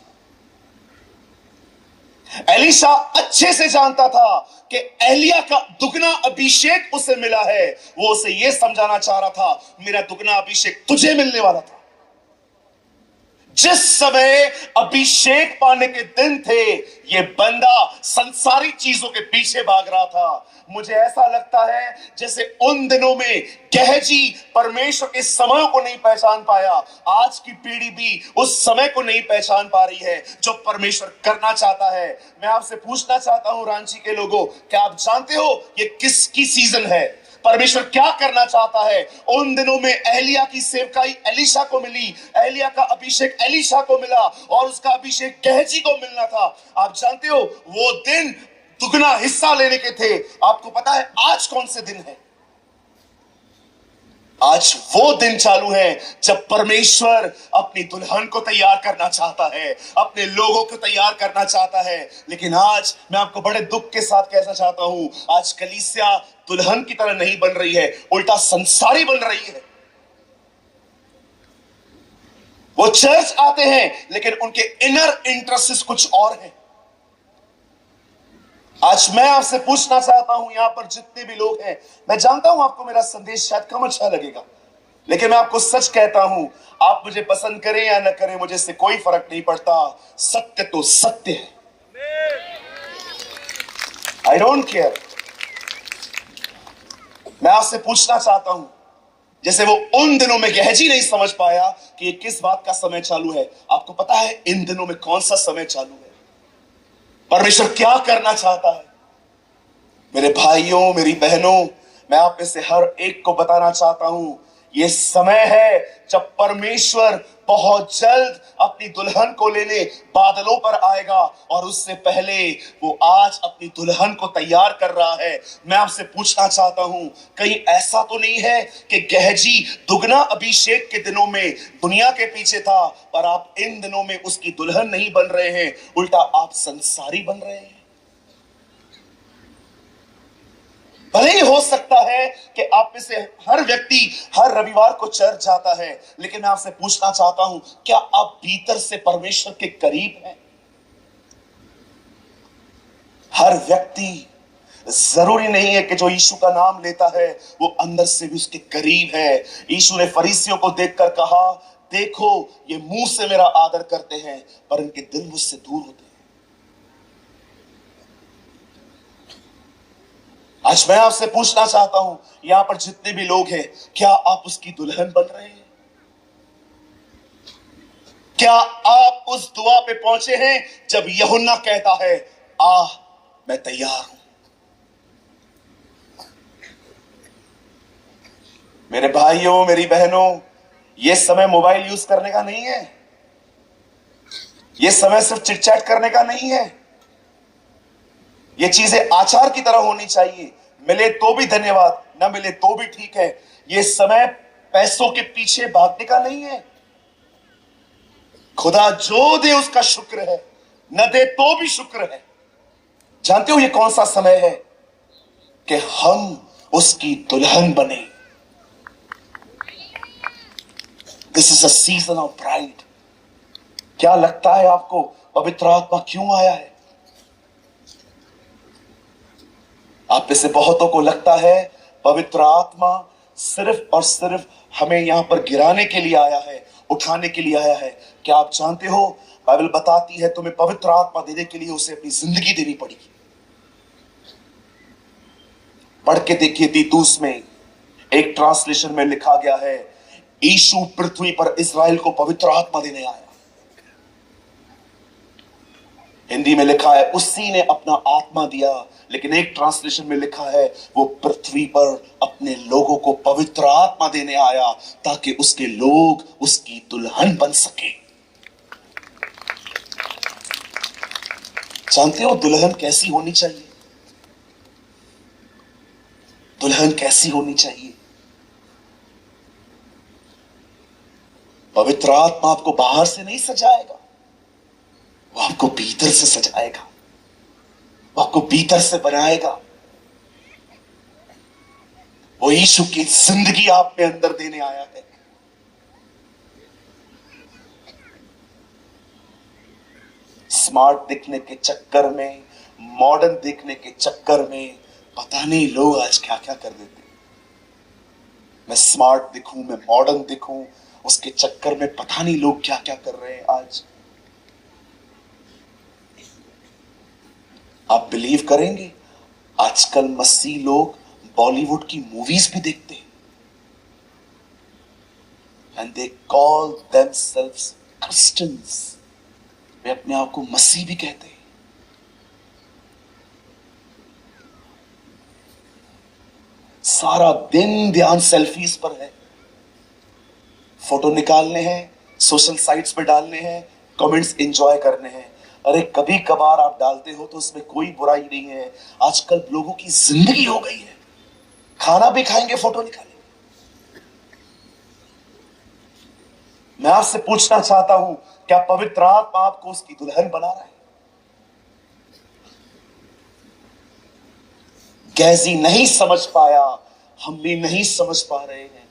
एलीशा अच्छे से जानता था कि एलिया का दुगना अभिषेक उसे मिला है। वो उसे यह समझाना चाह रहा था मेरा दुगना अभिषेक तुझे मिलने वाला था। जिस समय अभिषेक पाने के दिन थे, ये बंदा संसारी चीजों के पीछे भाग रहा था। मुझे ऐसा लगता है जैसे उन दिनों में गहजी परमेश्वर के समय को नहीं पहचान पाया, आज की पीढ़ी भी उस समय को नहीं पहचान पा रही है जो परमेश्वर करना चाहता है। मैं आपसे पूछना चाहता हूं रांची के लोगों, क्या आप जानते हो ये किसकी सीजन है? परमेश्वर क्या करना चाहता है? उन दिनों में एलिया की सेवकाई एलीशा को मिली, एलिया का अभिषेक एलीशा को मिला और उसका अभिषेक गहजी को मिलना था। आप जानते हो वो दिन दुगना हिस्सा लेने के थे। आपको पता है आज कौन से दिन है? आज वो दिन चालू है जब परमेश्वर अपनी दुल्हन को तैयार करना चाहता है, अपने लोगों को तैयार करना चाहता है। लेकिन आज मैं आपको बड़े दुख के साथ कहना चाहता हूं, आज कलीसिया दुल्हन की तरह नहीं बन रही है, उल्टा संसारी बन रही है। वो चर्च आते हैं लेकिन उनके इनर इंटरेस्ट कुछ और है। आज मैं आपसे पूछना चाहता हूं, यहां पर जितने भी लोग हैं, मैं जानता हूं आपको मेरा संदेश शायद कम अच्छा लगेगा, लेकिन मैं आपको सच कहता हूं, आप मुझे पसंद करें या न करें, मुझे इससे कोई फर्क नहीं पड़ता। सत्य तो सत्य है। I don't care. मैं आपसे पूछना चाहता हूं, जैसे वो उन दिनों में गहजी नहीं समझ पाया कि ये किस बात का समय चालू है, आपको पता है इन दिनों में कौन सा समय चालू है? परमेश्वर क्या करना चाहता है? मेरे भाइयों, मेरी बहनों, मैं आप में से हर एक को बताना चाहता हूं, यह समय है जब परमेश्वर बहुत जल्द अपनी दुल्हन को लेने बादलों पर आएगा और उससे पहले वो आज अपनी दुल्हन को तैयार कर रहा है। मैं आपसे पूछना चाहता हूं, कहीं ऐसा तो नहीं है कि गहजी दुगना अभिषेक के दिनों में दुनिया के पीछे था, पर आप इन दिनों में उसकी दुल्हन नहीं बन रहे हैं, उल्टा आप संसारी बन रहे हैं? भले ही हो सकता है कि आप में से हर व्यक्ति हर रविवार को चर्च जाता है, लेकिन मैं आपसे पूछना चाहता हूं, क्या आप भीतर से परमेश्वर के करीब हैं? हर व्यक्ति, जरूरी नहीं है कि जो यीशु का नाम लेता है वो अंदर से भी उसके करीब है। यीशु ने फरीसियों को देखकर कहा, देखो ये मुंह से मेरा आदर करते हैं पर इनके दिल मुझसे दूर होते हैं। आज मैं आपसे पूछना चाहता हूं, यहां पर जितने भी लोग हैं, क्या आप उसकी दुल्हन बन रहे हैं? क्या आप उस दुआ पे पहुंचे हैं जब यूहन्ना कहता है, आ मैं तैयार हूं? मेरे भाइयों, मेरी बहनों, यह समय मोबाइल यूज करने का नहीं है, यह समय सिर्फ चिटचैट करने का नहीं है। ये चीजें आचार की तरह होनी चाहिए, मिले तो भी धन्यवाद, ना मिले तो भी ठीक है। ये समय पैसों के पीछे भागने का नहीं है। खुदा जो दे उसका शुक्र है, न दे तो भी शुक्र है। जानते हो ये कौन सा समय है? कि हम उसकी दुल्हन बने। This is a season of bride. क्या लगता है आपको पवित्र आत्मा क्यों आया है? आप में से बहुतों को लगता है पवित्र आत्मा सिर्फ और सिर्फ हमें यहां पर गिराने के लिए आया है, उठाने के लिए आया है। क्या आप जानते हो बाइबल बताती है तुम्हें पवित्र आत्मा देने के लिए उसे अपनी जिंदगी देनी पड़ेगी। पढ़ के देखिए, तीतुस में एक ट्रांसलेशन में लिखा गया है, यीशु पृथ्वी पर इस्राएल को पवित्र आत्मा देने आया। हिंदी में लिखा है उसी ने अपना आत्मा दिया, लेकिन एक ट्रांसलेशन में लिखा है वो पृथ्वी पर अपने लोगों को पवित्र आत्मा देने आया ताकि उसके लोग उसकी दुल्हन बन सके। जानते हो दुल्हन कैसी होनी चाहिए? दुल्हन कैसी होनी चाहिए? पवित्र आत्मा आपको बाहर से नहीं सजाएगा, वो आपको भीतर से सजाएगा, वो आपको भीतर से बनाएगा। वो यीशु की जिंदगी आप में अंदर देने आया है। स्मार्ट दिखने के चक्कर में, मॉडर्न दिखने के चक्कर में पता नहीं लोग आज क्या क्या कर देते हैं। मैं स्मार्ट दिखूं, मैं मॉडर्न दिखूं, उसके चक्कर में पता नहीं लोग क्या क्या कर रहे हैं आज। आप बिलीव करेंगे, आजकल मसीह लोग बॉलीवुड की मूवीज भी देखते हैं, and they call themselves Christians. वे अपने आप को मसीह भी कहते हैं। सारा दिन ध्यान सेल्फीज पर है, फोटो निकालने हैं, सोशल साइट्स पे डालने हैं, कमेंट्स एंजॉय करने हैं। अरे कभी कभार आप डालते हो तो उसमें कोई बुराई नहीं है। आजकल लोगों की जिंदगी हो गई है, खाना भी खाएंगे फोटो निकालेंगे। मैं आपसे पूछना चाहता हूं, क्या पवित्र आत्मा आपको उसकी दुल्हन बना रहा है? गैजी नहीं समझ पाया, हम भी नहीं समझ पा रहे हैं।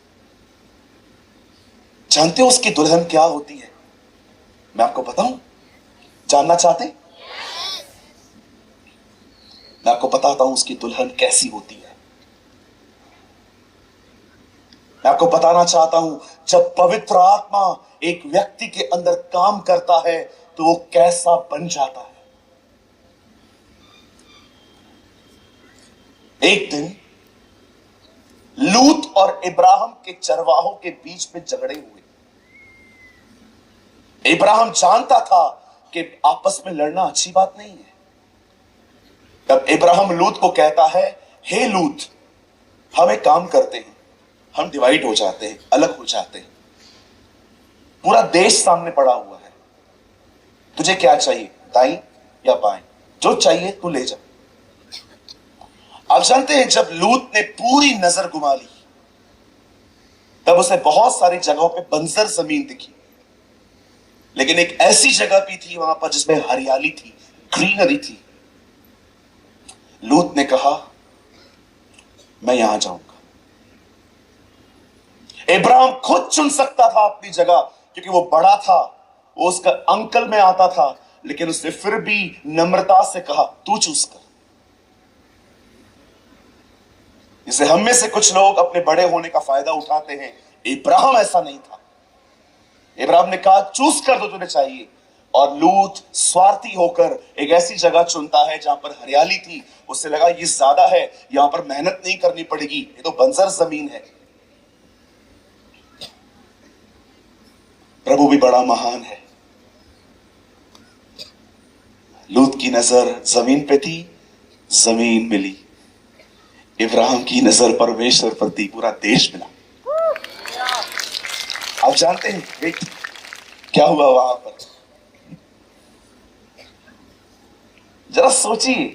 जानते हो उसकी दुल्हन क्या होती है? मैं आपको बताऊं, जानना चाहते? मैं आपको बताता हूं उसकी दुल्हन कैसी होती है। मैं आपको बताना चाहता हूं, जब पवित्र आत्मा एक व्यक्ति के अंदर काम करता है तो वो कैसा बन जाता है। एक दिन लूत और इब्राहिम के चरवाहों के बीच में झगड़े हुए। इब्राहिम जानता था कि आपस में लड़ना अच्छी बात नहीं है। तब इब्राहिम लूत को कहता है, हे लूत, हम एक काम करते हैं, हम डिवाइड हो जाते हैं, अलग हो जाते हैं। पूरा देश सामने पड़ा हुआ है, तुझे क्या चाहिए, दाईं या बाएं, जो चाहिए तू ले जा। आप जानते हैं, जब लूत ने पूरी नजर घुमा ली तब उसे बहुत सारी जगहों पे बंजर जमीन दिखी, लेकिन एक ऐसी जगह भी थी वहां पर जिसमें हरियाली थी, ग्रीनरी थी। लूत ने कहा, मैं यहां जाऊंगा। इब्राहिम खुद चुन सकता था अपनी जगह, क्योंकि वो बड़ा था, वो उसका अंकल में आता था, लेकिन उसने फिर भी नम्रता से कहा, तू चूज कर। जिसे हम में से कुछ लोग अपने बड़े होने का फायदा उठाते हैं, इब्राहिम ऐसा नहीं था। इब्राहिम ने कहा, चूज कर दो तुम्हें चाहिए। और लूत स्वार्थी होकर एक ऐसी जगह चुनता है जहां पर हरियाली थी। उससे लगा ये ज्यादा है, यहां पर मेहनत नहीं करनी पड़ेगी, ये तो बंजर जमीन है। प्रभु भी बड़ा महान है। लूत की नजर जमीन पे थी, जमीन मिली। इब्राहिम की नजर परमेश्वर पर थी, पूरा देश मिला। आप जानते हैं क्या हुआ वहां पर? जरा सोचिए,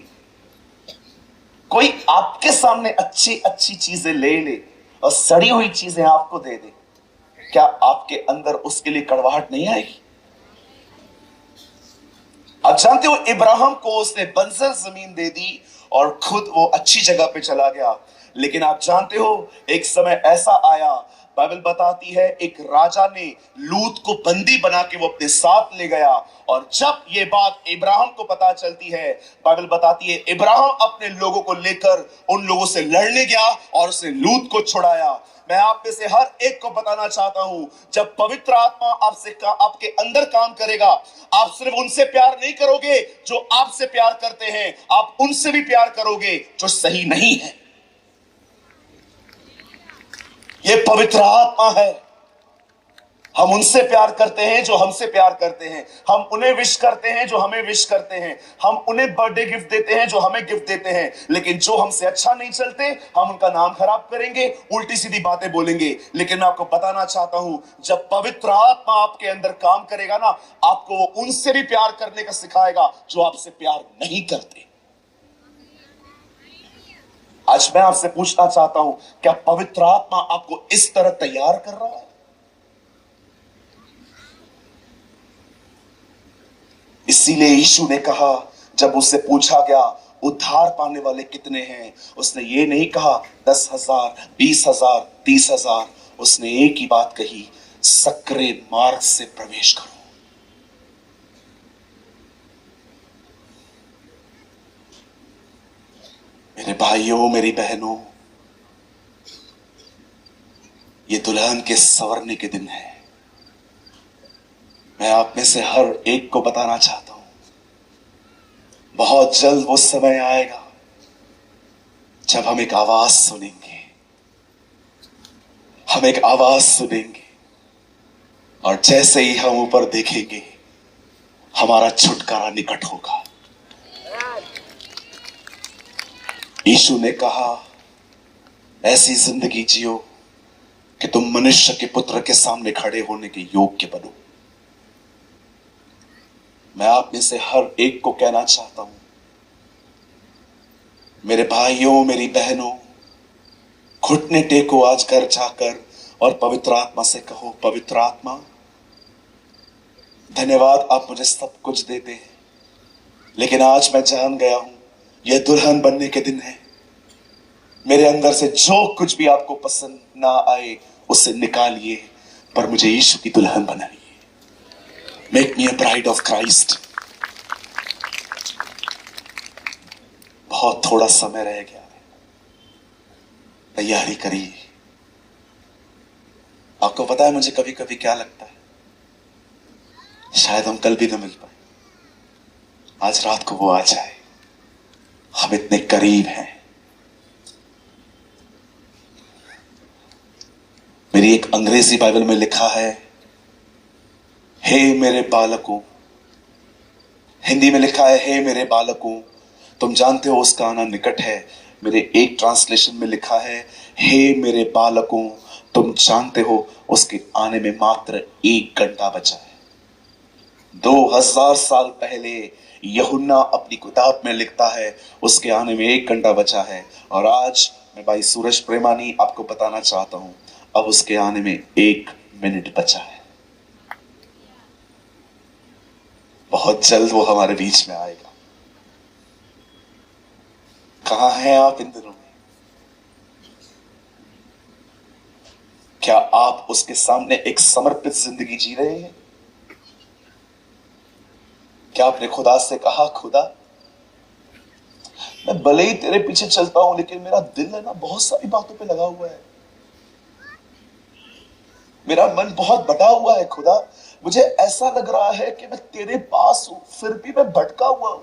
कोई आपके सामने अच्छी अच्छी चीजें ले ले और सड़ी हुई चीजें आपको दे दे, क्या आपके अंदर उसके लिए कड़वाहट नहीं आएगी? आप जानते हो, इब्राहिम को उसने बंजर जमीन दे दी और खुद वो अच्छी जगह पे चला गया। लेकिन आप जानते हो, एक समय ऐसा आया, बाइबल बताती है, एक राजा ने लूत को बंदी बना के वो अपने साथ ले गया। और जब ये बात इब्राहिम को पता चलती है, बाइबल बताती है, इब्राहिम अपने लोगों को लेकर उन लोगों से लड़ने गया और उसने लूत को छुड़ाया। मैं आप में से हर एक को बताना चाहता हूं, जब पवित्र आत्मा आपके अंदर काम करेगा, आप सिर्फ उनसे प्यार नहीं करोगे जो आपसे प्यार करते हैं, आप उनसे भी प्यार करोगे जो सही नहीं है। ये पवित्र आत्मा है। हम उनसे प्यार करते हैं जो हमसे प्यार करते हैं, हम उन्हें विश करते हैं जो हमें विश करते हैं, हम उन्हें बर्थडे गिफ्ट देते हैं जो हमें गिफ्ट देते हैं। लेकिन जो हमसे अच्छा नहीं चलते, हम उनका नाम खराब करेंगे, उल्टी सीधी बातें बोलेंगे। लेकिन मैं आपको बताना चाहता हूं, जब पवित्र आत्मा आपके अंदर काम करेगा ना, आपको वो उनसे भी प्यार करने का सिखाएगा जो आपसे प्यार नहीं करते। आज मैं आपसे पूछना चाहता हूं, क्या पवित्र आत्मा आपको इस तरह तैयार कर रहा है? इसीलिए यीशु ने कहा, जब उससे पूछा गया उद्धार पाने वाले कितने हैं, उसने ये नहीं कहा 10,000, 20,000, 30,000। उसने एक ही बात कही, सकरे मार्ग से प्रवेश करो। मेरे भाइयों, मेरी बहनों, ये दुल्हन के संवरने के दिन है। मैं आप में से हर एक को बताना चाहता हूं, बहुत जल्द वो समय आएगा जब हम एक आवाज सुनेंगे। हम एक आवाज सुनेंगे और जैसे ही हम ऊपर देखेंगे हमारा छुटकारा निकट होगा। यीशु ने कहा, ऐसी जिंदगी जियो कि तुम मनुष्य के पुत्र के सामने खड़े होने के योग्य बनो। मैं आप में से हर एक को कहना चाहता हूं, मेरे भाइयों मेरी बहनों, घुटने टेको आज घर जाकर और पवित्र आत्मा से कहो, पवित्र आत्मा धन्यवाद, आप मुझे सब कुछ देते हैं, लेकिन आज मैं जान गया हूं यह दुल्हन बनने के दिन है। मेरे अंदर से जो कुछ भी आपको पसंद ना आए उसे निकालिए, पर मुझे यीशु की दुल्हन बनाइए। Make me a bride of Christ. बहुत थोड़ा समय रह गया है, तैयारी करिए। आपको पता है मुझे कभी कभी क्या लगता है, शायद हम कल भी न मिल पाए, आज रात को वो आ जाए। हम इतने करीब हैं। मेरी एक अंग्रेजी बाइबल में लिखा है, हे मेरे बालकों, हिंदी में लिखा है, हे मेरे बालकों तुम जानते हो उसका आना निकट है। मेरे एक ट्रांसलेशन में लिखा है, हे मेरे बालकों तुम जानते हो उसके आने में मात्र 1 घंटा बचा है। 2000 साल पहले यूहन्ना अपनी किताब में लिखता है उसके आने में 1 घंटा बचा है, और आज मैं भाई सूरज प्रेमानी आपको बताना चाहता हूं अब उसके आने में 1 मिनट बचा है। बहुत जल्द वो हमारे बीच में आएगा। कहां हैं आप इन दिनों में? क्या आप उसके सामने एक समर्पित जिंदगी जी रहे हैं? क्या आपने खुदा से कहा, खुदा मैं भले ही तेरे पीछे चलता हूं लेकिन मेरा दिल है ना बहुत सारी बातों पे लगा हुआ है, मेरा मन बहुत बटा हुआ है। खुदा मुझे ऐसा लग रहा है कि मैं तेरे पास हूं फिर भी मैं भटका हुआ हूं।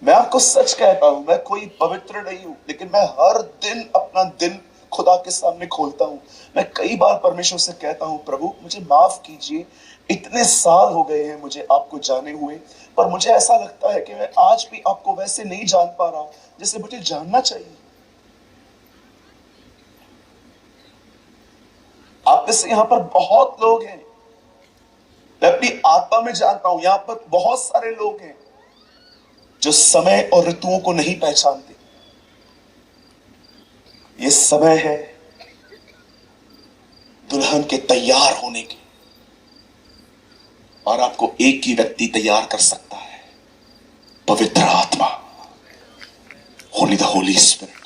मैं आपको सच कहता हूं, मैं कोई पवित्र नहीं हूं, लेकिन मैं हर दिन अपना दिल खुदा के सामने खोलता हूं। मैं कई बार परमेश्वर से कहता हूं, प्रभु मुझे माफ कीजिए, इतने साल हो गए हैं मुझे आपको जाने हुए, पर मुझे ऐसा लगता है कि मैं आज भी आपको वैसे नहीं जान पा रहा जैसे मुझे जानना चाहिए। आप में से यहां पर बहुत लोग हैं, मैं अपनी आत्मा में जानता हूं यहां पर बहुत सारे लोग हैं जो समय और ऋतुओं को नहीं पहचानते। ये समय है दुल्हन के तैयार होने की, और आपको एक ही व्यक्ति तैयार कर सकता है, पवित्र आत्मा, होली द होली स्पिरिट।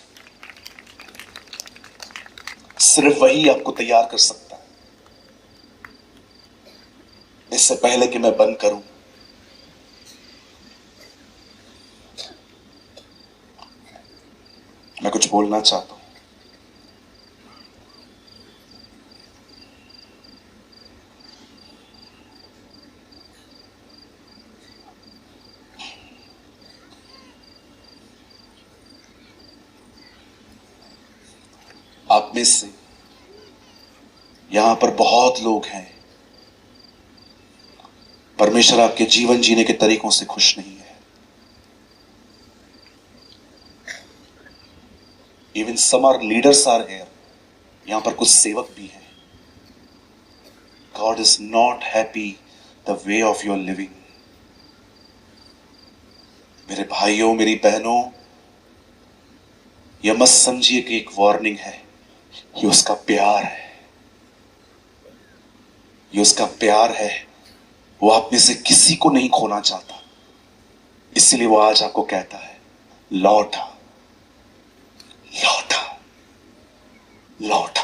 सिर्फ वही आपको तैयार कर सकता है। इससे पहले कि मैं बंद करूं, मैं कुछ बोलना चाहता हूं। आप में से यहां पर बहुत लोग हैं, परमेश्वर आपके जीवन जीने के तरीकों से खुश नहीं है। Even some are leaders are here, यहां पर कुछ सेवक भी हैं। God is not happy the way of your living. मेरे भाइयों मेरी बहनों, यह मत समझिए कि एक वार्निंग है, ये उसका प्यार है। ये उसका प्यार है। वो आप में से किसी को नहीं खोना चाहता, इसलिए वो आज आपको कहता है, लौटा लौटा लौटा।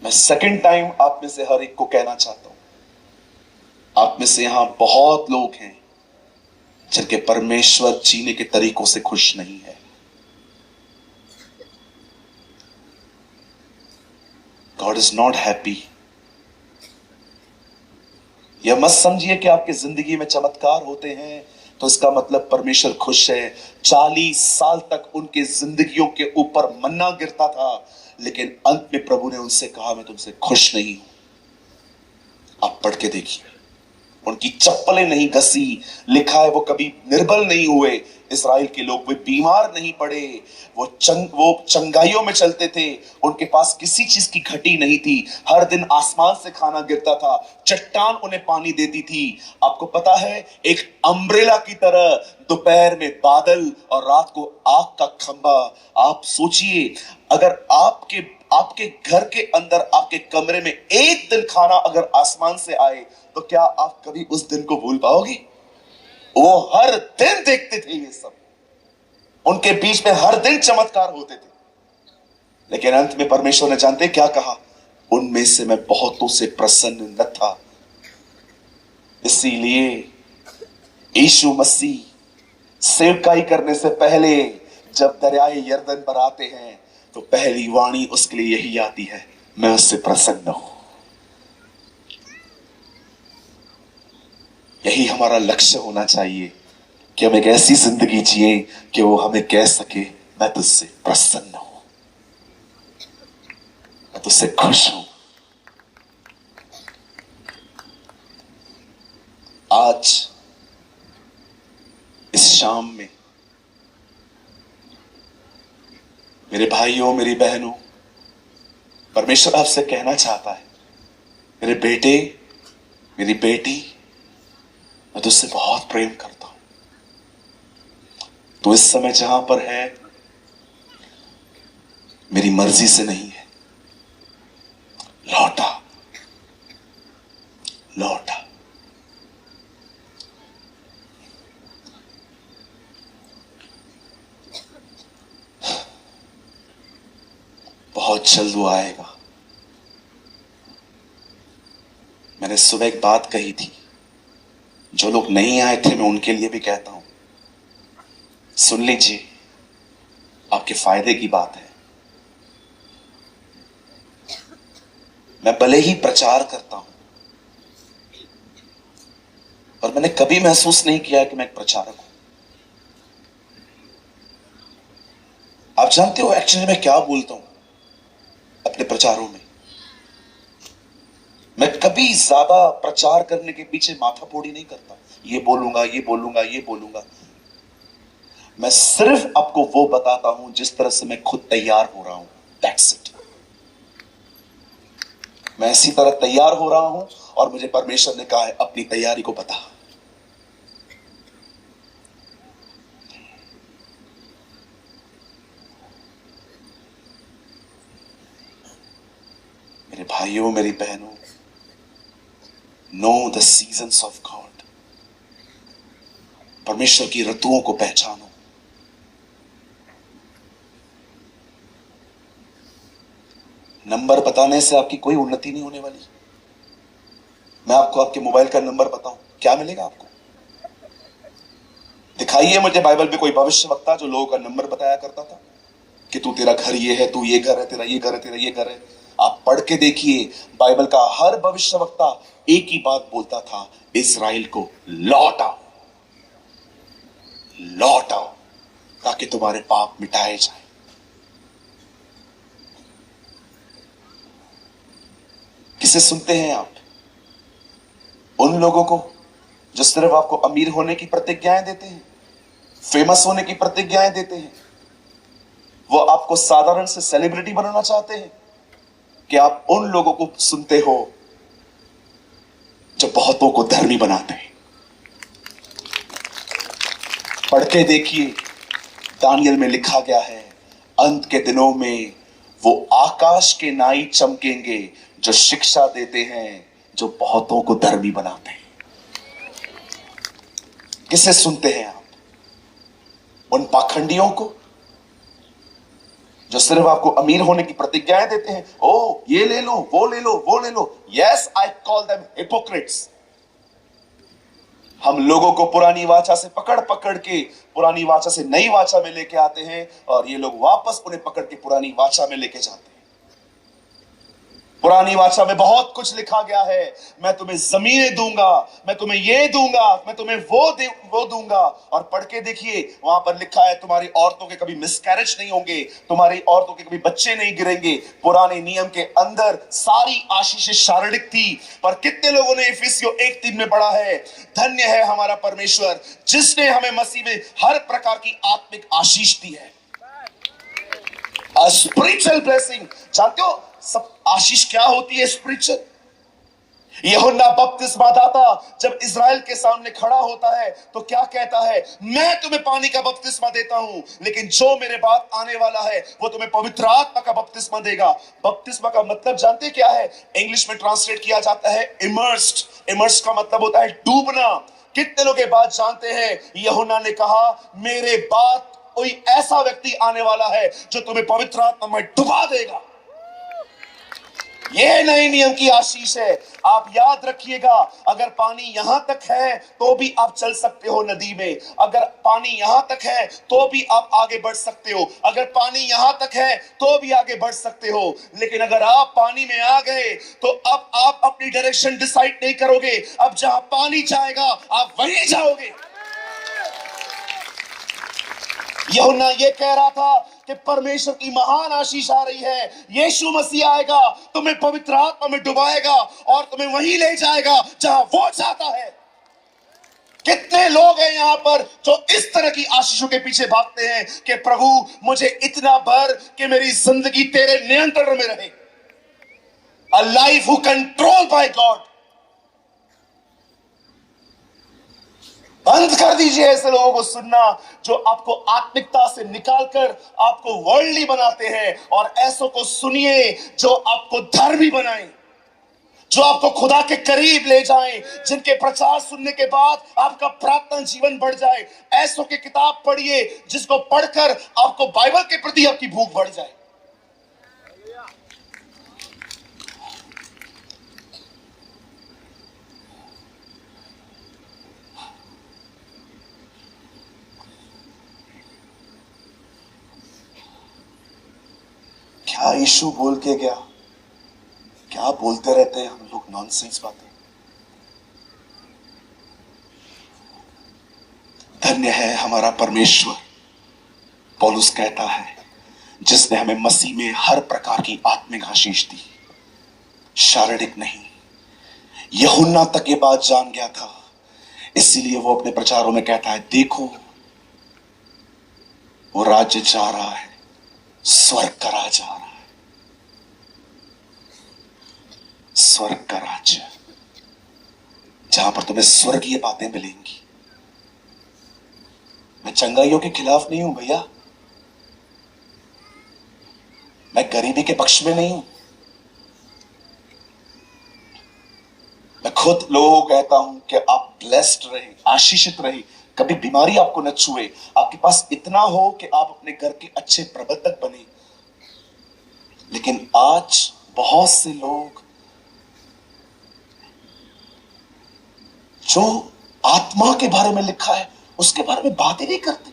मैं सेकंड टाइम आप में से हर एक को कहना चाहता हूं, आप में से यहां बहुत लोग हैं जिनके परमेश्वर जीने के तरीकों से खुश नहीं है। God is not happy. यह मत समझिए कि आपकी जिंदगी में चमत्कार होते हैं तो इसका मतलब परमेश्वर खुश है। 40 साल तक उनके जिंदगियों के ऊपर मन्ना गिरता था, लेकिन अंत में प्रभु ने उनसे कहा मैं तुमसे खुश नहीं हूं। आप पढ़ के देखिए, उनकी चप्पलें नहीं घसी, लिखा है वो कभी निर्बल नहीं हुए। इस्राएल के लोग वे बीमार नहीं पड़े, वो चंगाइयों में चलते थे। उनके पास किसी चीज की घटी नहीं थी। हर दिन आसमान से खाना गिरता था, चट्टान उन्हें पानी देती थी। आपको पता है, एक अम्ब्रेला की तरह दोपहर में बादल और रात को आग का खंभा। आप सोचिए, अगर आपके घर के अंदर, आपके कमरे में एक दिन खाना अगर आसमान से आए, तो क्या आप कभी उस दिन को भूल पाओगे? वो हर दिन देखते थे ये सब, उनके बीच में हर दिन चमत्कार होते थे। लेकिन अंत में परमेश्वर ने जानते क्या कहा? उनमें से मैं बहुतों से प्रसन्न न था। इसीलिए यीशु मसीह सेवकाई करने से पहले जब दरियाए यरदन पर आते हैं, तो पहली वाणी उसके लिए यही आती है, मैं उससे प्रसन्न हूं। यही हमारा लक्ष्य होना चाहिए कि हम एक ऐसी जिंदगी जिए कि वो हमें कह सके मैं तुझसे प्रसन्न हूं, मैं तुझसे खुश हूं। आज इस शाम में मेरे भाइयों, मेरी बहनों, परमेश्वर आपसे कहना चाहता है, मेरे बेटे, मेरी बेटी, मैं तुझसे बहुत प्रेम करता हूं। तो इस समय जहां पर है, मेरी मर्जी से नहीं है, लौटा, लौटा। बहुत जल्द वो आएगा। मैंने सुबह एक बात कही थी, जो लोग नहीं आए थे मैं उनके लिए भी कहता हूं, सुन लीजिए, आपके फायदे की बात है। मैं भले ही प्रचार करता हूं, पर मैंने कभी महसूस नहीं किया कि मैं एक प्रचारक हूं। आप जानते हो एक्चुअली मैं क्या बोलता हूं अपने प्रचारों में? मैं कभी ज्यादा प्रचार करने के पीछे माथा फोड़ी नहीं करता, ये बोलूंगा, ये बोलूंगा, ये बोलूंगा। मैं सिर्फ आपको वो बताता हूं जिस तरह से मैं खुद तैयार हो रहा हूं, दैट्स इट। मैं इसी तरह तैयार हो रहा हूं और मुझे परमेश्वर ने कहा है अपनी तैयारी को बता। मेरे भाइयों, मेरी बहनों, know the seasons of God. परमेश्वर की ऋतुओं को पहचानो। नंबर बताने से आपकी कोई उन्नति नहीं होने वाली। मैं आपको आपके मोबाइल का नंबर बताऊं, क्या मिलेगा आपको? दिखाइए मुझे बाइबल में कोई भविष्यवक्ता जो लोगों का नंबर बताया करता था कि तू, तेरा घर ये है, तू ये घर है, तेरा ये घर है, तेरा ये घर है। आप पढ़ के देखिए, बाइबल का हर भविष्यवक्ता एक ही बात बोलता था, इस्राएल को लौट आओ, लौट आओ, ताकि तुम्हारे पाप मिटाए जाए। किसे सुनते हैं आप? उन लोगों को जो सिर्फ आपको अमीर होने की प्रतिज्ञाएं देते हैं, फेमस होने की प्रतिज्ञाएं देते हैं। वो आपको साधारण से सेलिब्रिटी बनाना चाहते हैं। कि आप उन लोगों को सुनते हो जो बहुतों को धर्मी बनाते हैं। पढ़ के देखिए, दानियल में लिखा गया है, अंत के दिनों में वो आकाश के नाई चमकेंगे जो शिक्षा देते हैं, जो बहुतों को धर्मी बनाते हैं। किसे सुनते हैं आप? उन पाखंडियों को जो सिर्फ आपको अमीर होने की प्रतिज्ञाएं देते हैं। ओ, ये ले लो, वो ले लो, वो ले लो। Yes, I call them hypocrites. हम लोगों को पुरानी वाचा से पकड़ पकड़ के पुरानी वाचा से नई वाचा में लेके आते हैं, और ये लोग वापस उन्हें पकड़ के पुरानी वाचा में लेके जाते हैं। पुरानी वाचा में बहुत कुछ लिखा गया है। मैं तुम्हें जमीनें दूंगा, मैं तुम्हें ये दूंगा, मैं तुम्हें वो दूंगा। और पढ़ के देखिए, वहां पर लिखा है तुम्हारी औरतों के कभी मिसकैरेज नहीं होंगे, तुम्हारी औरतों के कभी बच्चे नहीं गिरेंगे। पुराने नियम के अंदर सारी आशीषें शारीरिक थी, पर कितने लोगों ने इफिसियों 1:3 में पढ़ा है, धन्य है हमारा परमेश्वर जिसने हमें मसीह में हर प्रकार की आत्मिक आशीष दी है। Spiritual blessing. जानते हो सब आशीष क्या होती है स्पिरिचुअल? यूहन्ना बपतिस्मा दाता जब इज़राइल के सामने खड़ा होता है तो क्या कहता है? मैं तुम्हें पानी का बपतिस्मा देता हूं, लेकिन जो मेरे बाद आने वाला है वो तुम्हें पवित्र आत्मा का बपतिस्मा देगा। बपतिस्मा का मतलब जानते क्या है? इंग्लिश में ट्रांसलेट किया जाता है इमर्स्ड। इमर्स्ड का मतलब होता है डूबना। कितने लोग ये बात जानते हैं? यूहन्ना ने कहा मेरे बाद कोई ऐसा व्यक्ति आने वाला है जो तुम्हें पवित्र आत्मा में डुबा देगा। यह नए नियम की आशीष है। आप याद रखिएगा, अगर पानी यहां तक है तो भी आप चल सकते हो नदी में, अगर पानी यहां तक है तो भी आप आगे बढ़ सकते हो, अगर पानी यहां तक है तो भी आगे बढ़ सकते हो। लेकिन अगर आप पानी में आ गए तो अब आप अपनी डायरेक्शन डिसाइड नहीं करोगे, अब जहां पानी जाएगा आप वहीं जाओगे। यूहन्ना ये कह रहा था कि परमेश्वर की महान आशीष आ रही है, यीशु मसीह आएगा, तुम्हें पवित्र आत्मा में डुबाएगा और तुम्हें वहीं ले जाएगा जहां वो चाहता है। कितने लोग हैं यहां पर जो इस तरह की आशीषों के पीछे भागते हैं कि प्रभु मुझे इतना भर कि मेरी जिंदगी तेरे नियंत्रण में रहे। A life who control by God. बंद कर दीजिए ऐसे लोगों को सुनना जो आपको आत्मिकता से निकालकर आपको वर्ल्डली बनाते हैं, और ऐसों को सुनिए जो आपको धर्मी बनाएं, जो आपको खुदा के करीब ले जाएं, जिनके प्रचार सुनने के बाद आपका प्रार्थना जीवन बढ़ जाए। ऐसों की किताब पढ़िए जिसको पढ़कर आपको बाइबल के प्रति आपकी भूख बढ़ जाए। क्या यीशु बोल के गया? क्या बोलते रहते हैं हम लोग नॉनसेंस बातें। धन्य है हमारा परमेश्वर, पौलुस कहता है, जिसने हमें मसीह में हर प्रकार की आत्मिक आशीष दी, शारीरिक नहीं। यूहन्ना तक ये बात जान गया था, इसीलिए वो अपने प्रचारों में कहता है, देखो वो राज्य जा रहा है, स्वर्ग का राज आ रहा है, स्वर्ग का राज्य, जहां पर तुम्हें स्वर्गीय बातें मिलेंगी। मैं चंगाइयों के खिलाफ नहीं हूं भैया, मैं गरीबी के पक्ष में नहीं हूं। मैं खुद लोगों को कहता हूं कि आप ब्लेस्ड रहे, आशीषित रहे, कभी बीमारी आपको न छुए, आपके पास इतना हो कि आप अपने घर के अच्छे प्रबंधक बने। लेकिन आज बहुत से लोग जो आत्मा के बारे में लिखा है उसके बारे में बात ही नहीं करते,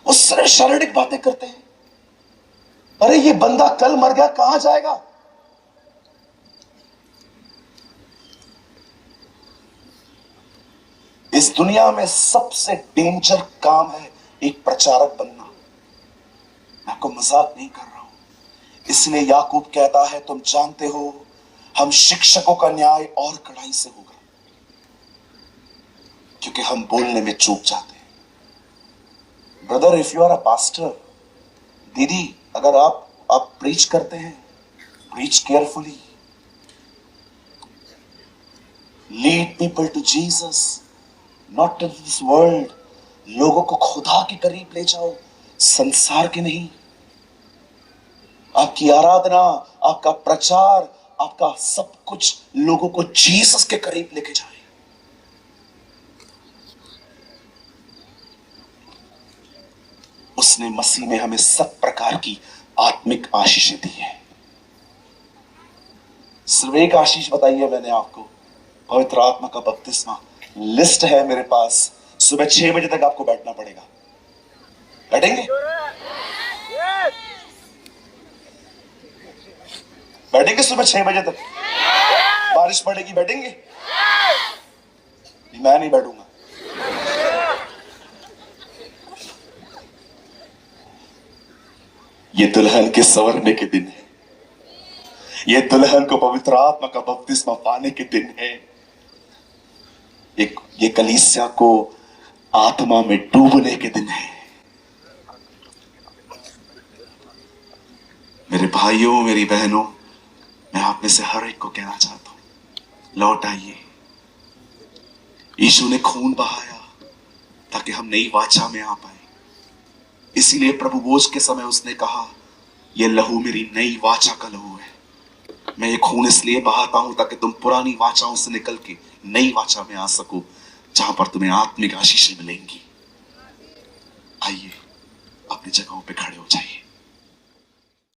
वो सिर्फ शारीरिक बातें करते हैं। अरे ये बंदा कल मर गया, कहां जाएगा? इस दुनिया में सबसे डेंजर काम है एक प्रचारक बनना। मैं आपको मजाक नहीं कर रहा हूं। इसलिए याकूब कहता है, तुम जानते हो हम शिक्षकों का न्याय और कड़ाई से होगा, क्योंकि हम बोलने में चूक जाते हैं। Brother, if you are a pastor, दीदी, अगर आप प्रीच करते हैं, preach carefully, lead people to Jesus, not to this world. लोगों को खुदा के करीब ले जाओ, संसार के नहीं। आपकी आराधना, आपका प्रचार, आपका सब कुछ लोगों को जीसस के करीब लेके जाए। उसने मसीह में हमें सब प्रकार की आत्मिक आशीषें दी है। सिर्फ एक आशीष बताइए मैंने आपको, पवित्र आत्मा का बपतिस्मा। लिस्ट है मेरे पास, सुबह 6 बजे तक आपको बैठना पड़ेगा। बैठेंगे? बैठेंगे सुबह 6 बजे तक? बारिश पड़ेगी बैठेंगे? मैं नहीं बैठूंगा। ये दुल्हन के संवरने के दिन है, ये दुल्हन को पवित्र आत्मा का बपतिस्मा पाने के दिन है, ये कलीसिया को आत्मा में डूबने के दिन है। मेरे भाइयों, मेरी बहनों, मैं आप में से हर एक को कहना चाहता हूं, लौट आइए। यीशु ने खून बहाया ताकि हम नई वाचा में आ पाए। इसीलिए प्रभु भोज के समय उसने कहा, यह लहू मेरी नई वाचा का लहू है। मैं ये खून इसलिए बहाता हूं ताकि तुम पुरानी वाचाओं से निकल के नई वाचा में आ सको, जहां पर तुम्हें आत्मिक आशीषें मिलेंगी। आइए, अपनी जगहों पे खड़े हो जाइए।